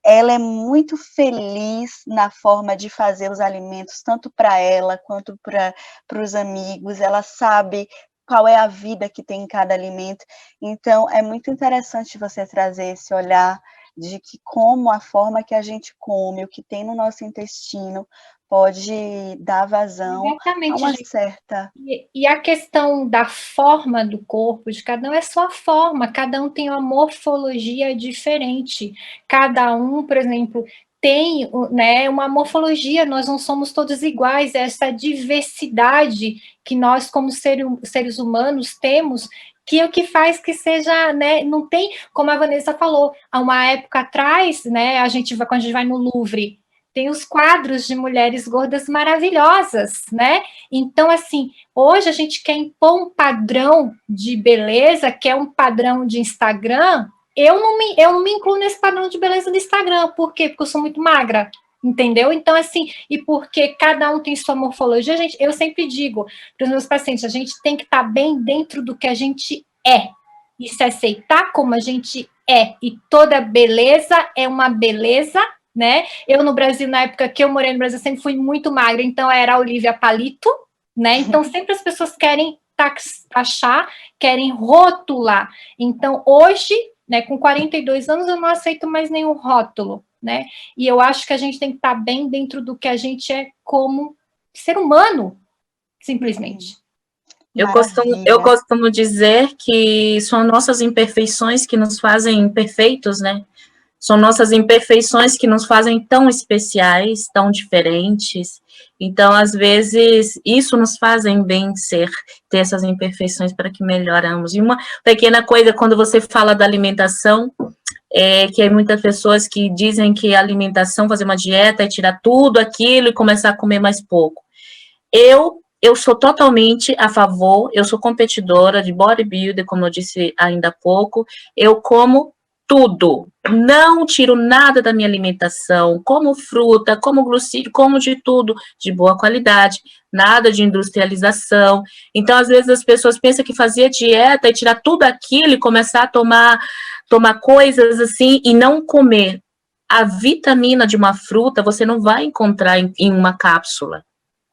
Ela é muito feliz na forma de fazer os alimentos, tanto para ela quanto para os amigos. Ela sabe qual é a vida que tem em cada alimento. Então, é muito interessante você trazer esse olhar de que como a forma que a gente come, o que tem no nosso intestino, pode dar vazão a uma certa... E a questão da forma do corpo de cada um é só a forma, cada um tem uma morfologia diferente, cada um, por exemplo, tem, né, uma morfologia, nós não somos todos iguais, essa diversidade que nós, como seres humanos, temos, que é o que faz que seja, né, não tem, como a Vanessa falou, há uma época atrás, né, quando a gente vai no Louvre, tem os quadros de mulheres gordas maravilhosas, né? Então, assim, hoje a gente quer impor um padrão de beleza, que é um padrão de Instagram. Eu não me incluo nesse padrão de beleza do Instagram. Por quê? Porque eu sou muito magra, entendeu? Então, assim, e porque cada um tem sua morfologia, eu sempre digo para os meus pacientes, a gente tem que estar bem dentro do que a gente é. E se aceitar como a gente é. E toda beleza é uma beleza, né? Eu, no Brasil, na época que eu morei no Brasil, sempre fui muito magra, então era a Olivia Palito, né? Então, sempre as pessoas querem taxar, querem rotular. Então, hoje, né, com 42 anos, eu não aceito mais nenhum rótulo, né? E eu acho que a gente tem que estar bem dentro do que a gente é como ser humano, simplesmente. Eu costumo dizer que são nossas imperfeições que nos fazem perfeitos, né? São nossas imperfeições que nos fazem tão especiais, tão diferentes. Então, às vezes, isso nos fazem bem ter essas imperfeições para que melhoramos. E uma pequena coisa, quando você fala da alimentação, que hay muitas pessoas que dizem que a alimentação, fazer uma dieta é tirar tudo aquilo e começar a comer mais pouco. Eu sou totalmente a favor, eu sou competidora de bodybuilder, como eu disse ainda há pouco, eu como tudo, não tiro nada da minha alimentação, como fruta, como glucídio, como de tudo, de boa qualidade, nada de industrialização. Então, às vezes, as pessoas pensam que fazer dieta e tirar tudo aquilo e começar a tomar coisas assim e não comer. A vitamina de uma fruta você não vai encontrar em uma cápsula.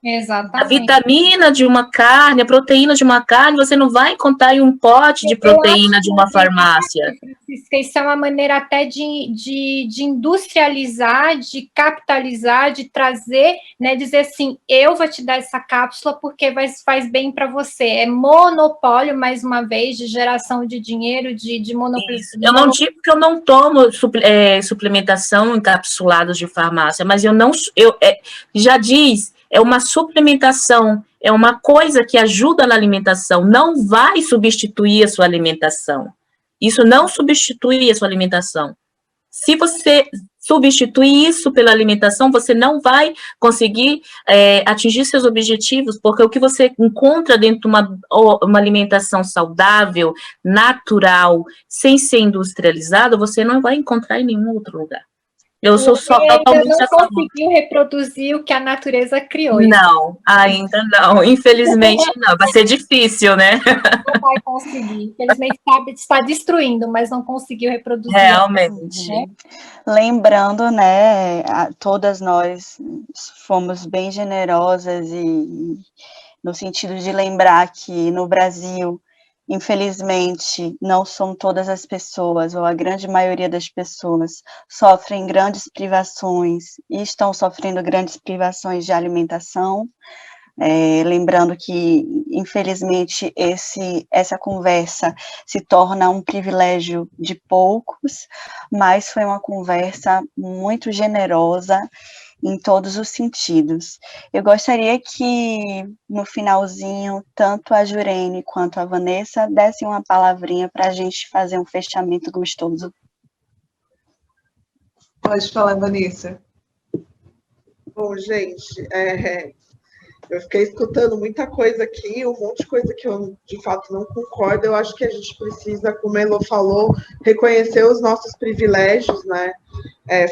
A Exatamente. vitamina de uma carne, a proteína de uma carne, você não vai encontrar em um pote de proteína de uma farmácia. Francisca, isso é uma maneira até de industrializar, de capitalizar, de trazer, né, dizer assim, eu vou te dar essa cápsula porque faz bem para você. É monopólio, mais uma vez, de geração de dinheiro, de monopólio. Eu não digo que eu não tomo suplementação encapsulados de farmácia, mas já diz, é uma suplementação, é uma coisa que ajuda na alimentação, não vai substituir a sua alimentação. Isso não substitui a sua alimentação. Se você substituir isso pela alimentação, você não vai conseguir atingir seus objetivos, porque o que você encontra dentro de uma alimentação saudável, natural, sem ser industrializada, você não vai encontrar em nenhum outro lugar. Eu sou totalmente a favor. Não conseguiu reproduzir o que a natureza criou. Não, ainda não. Infelizmente não. Vai ser difícil, né? Não vai conseguir. Infelizmente está destruindo, mas não conseguiu reproduzir. Realmente. Né? Lembrando, né, todas nós fomos bem generosas e no sentido de lembrar que no Brasil, infelizmente, não são todas as pessoas, ou a grande maioria das pessoas, sofrem grandes privações e estão sofrendo grandes privações de alimentação. Lembrando que, infelizmente, essa conversa se torna um privilégio de poucos, mas foi uma conversa muito generosa em todos os sentidos. Eu gostaria que, no finalzinho, tanto a Jurene quanto a Vanessa dessem uma palavrinha para a gente fazer um fechamento gostoso. Pode falar, Vanessa. Bom, gente, eu fiquei escutando muita coisa aqui, um monte de coisa que eu, de fato, não concordo. Eu acho que a gente precisa, como a Elô falou, reconhecer os nossos privilégios, né?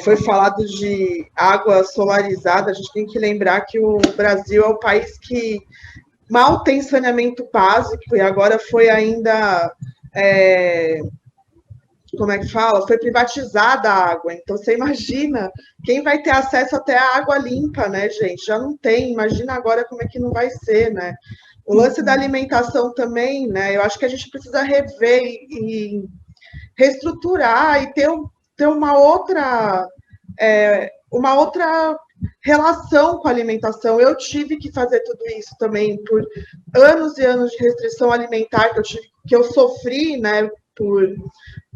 Foi falado de água solarizada, a gente tem que lembrar que o Brasil é o país que mal tem saneamento básico e agora foi ainda... como é que fala? Foi privatizada a água. Então, você imagina quem vai ter acesso até a água limpa, né, gente? Já não tem. Imagina agora como é que não vai ser, né? O lance da alimentação também, né? Eu acho que a gente precisa rever e reestruturar e ter uma outra relação com a alimentação. Eu tive que fazer tudo isso também por anos e anos de restrição alimentar que eu sofri, né?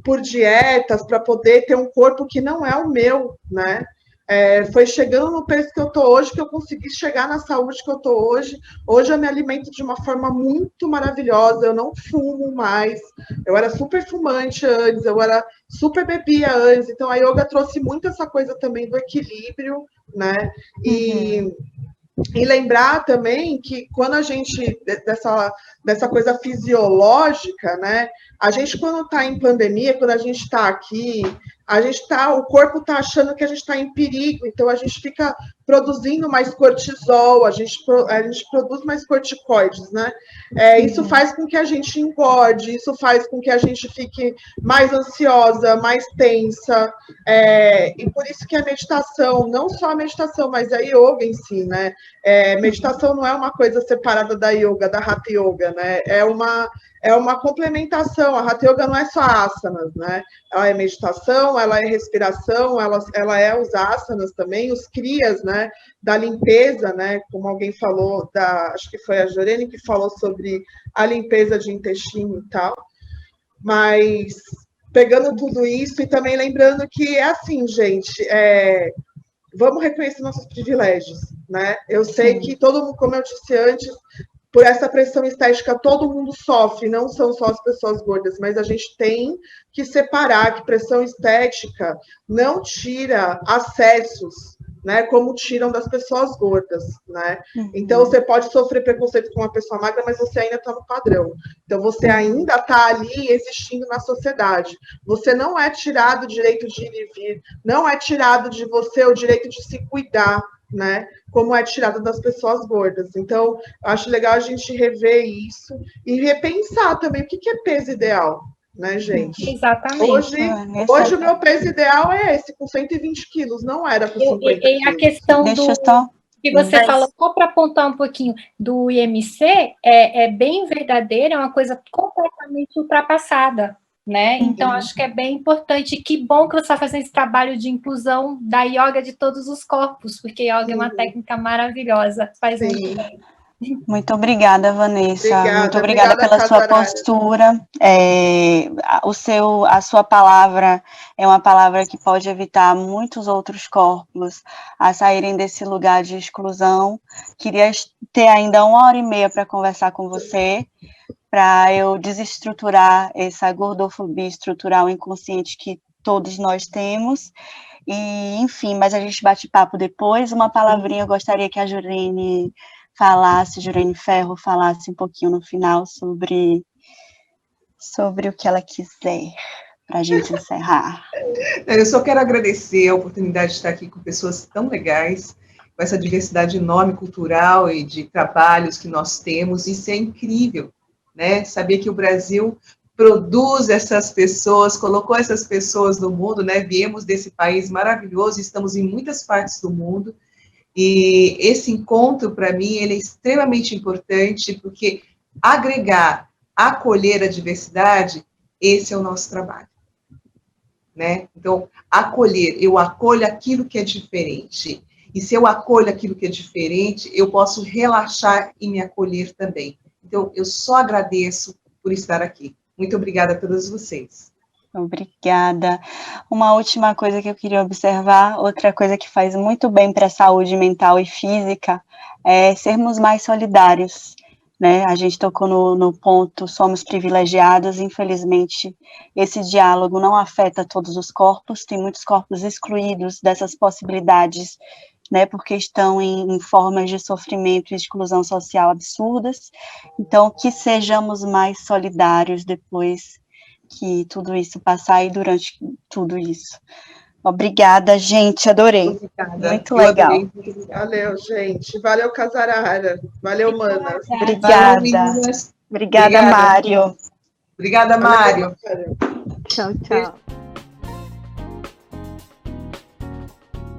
Por dietas, para poder ter um corpo que não é o meu, né? Foi chegando no peso que eu estou hoje que eu consegui chegar na saúde que eu estou hoje. Hoje eu me alimento de uma forma muito maravilhosa, eu não fumo mais, eu era super fumante antes, eu era super bebia antes, então a yoga trouxe muito essa coisa também do equilíbrio, né? E lembrar também que quando a gente, dessa coisa fisiológica, né? A gente, quando está em pandemia, quando a gente está aqui, o corpo está achando que a gente está em perigo, então a gente fica produzindo mais cortisol, a gente produz mais corticoides, né? Isso faz com que a gente engorde, isso faz com que a gente fique mais ansiosa, mais tensa, e por isso que a meditação, não só a meditação, mas a yoga em si, né? Meditação não é uma coisa separada da yoga, da Hatha Yoga, né? É uma complementação. A Hatha Yoga não é só asanas, né? Ela é meditação, ela é respiração, ela é os asanas também, os kriyas, né? Da limpeza, né? Como alguém falou, acho que foi a Jorene que falou sobre a limpeza de intestino e tal. Mas pegando tudo isso e também lembrando que é assim, gente, vamos reconhecer nossos privilégios, né? Eu sei que todo mundo, como eu disse antes, por essa pressão estética, todo mundo sofre, não são só as pessoas gordas, mas a gente tem que separar que pressão estética não tira acessos, né, como tiram das pessoas gordas, né? Então, você pode sofrer preconceito com uma pessoa magra, mas você ainda está no padrão. Então, você ainda está ali existindo na sociedade. Você não é tirado o direito de ir e vir, não é tirado de você o direito de se cuidar, né? Como é tirado das pessoas gordas. Então, acho legal a gente rever isso e repensar também o que é peso ideal, né, gente? Exatamente. Hoje o meu peso ideal é esse, com 120 quilos, não era com 50 quilos. E a questão que você falou, só para apontar um pouquinho do IMC, é bem verdadeiro, é uma coisa completamente ultrapassada, né? Então, acho que é bem importante. Que bom que você está fazendo esse trabalho de inclusão da yoga de todos os corpos, porque yoga é uma técnica maravilhosa, faz muito bem. Muito obrigada, Vanessa. Muito obrigada pela sua Casarara. postura. A sua palavra é uma palavra que pode evitar muitos outros corpos a saírem desse lugar de exclusão. Queria ter ainda 1h30 para conversar com você, para eu desestruturar essa gordofobia estrutural inconsciente que todos nós temos. E, enfim, mas a gente bate papo depois. Uma palavrinha, eu gostaria que a Jurene Ferro falasse um pouquinho no final sobre o que ela quiser, para a gente encerrar. Eu só quero agradecer a oportunidade de estar aqui com pessoas tão legais, com essa diversidade enorme cultural e de trabalhos que nós temos. Isso é incrível, né? Saber que o Brasil produz essas pessoas, colocou essas pessoas no mundo, né? Viemos desse país maravilhoso, estamos em muitas partes do mundo. E esse encontro, para mim, ele é extremamente importante, porque agregar, acolher a diversidade, esse é o nosso trabalho, né? Então, acolher, eu acolho aquilo que é diferente. E se eu acolho aquilo que é diferente, eu posso relaxar e me acolher também. Então, eu só agradeço por estar aqui. Muito obrigada a todos vocês. Obrigada. Uma última coisa que eu queria observar, outra coisa que faz muito bem para a saúde mental e física, é sermos mais solidários, né? A gente tocou no ponto, somos privilegiados, infelizmente, esse diálogo não afeta todos os corpos, tem muitos corpos excluídos dessas possibilidades, né, porque estão em formas de sofrimento e exclusão social absurdas. Então, que sejamos mais solidários depois que tudo isso passar e durante tudo isso. Obrigada, gente, adorei. Obrigada. Muito legal. Adorei. Valeu, gente. Valeu, Casarara. Valeu, Manas. Obrigada. Valeu, Obrigada, Mário. Obrigada, Mário. Tchau, tchau.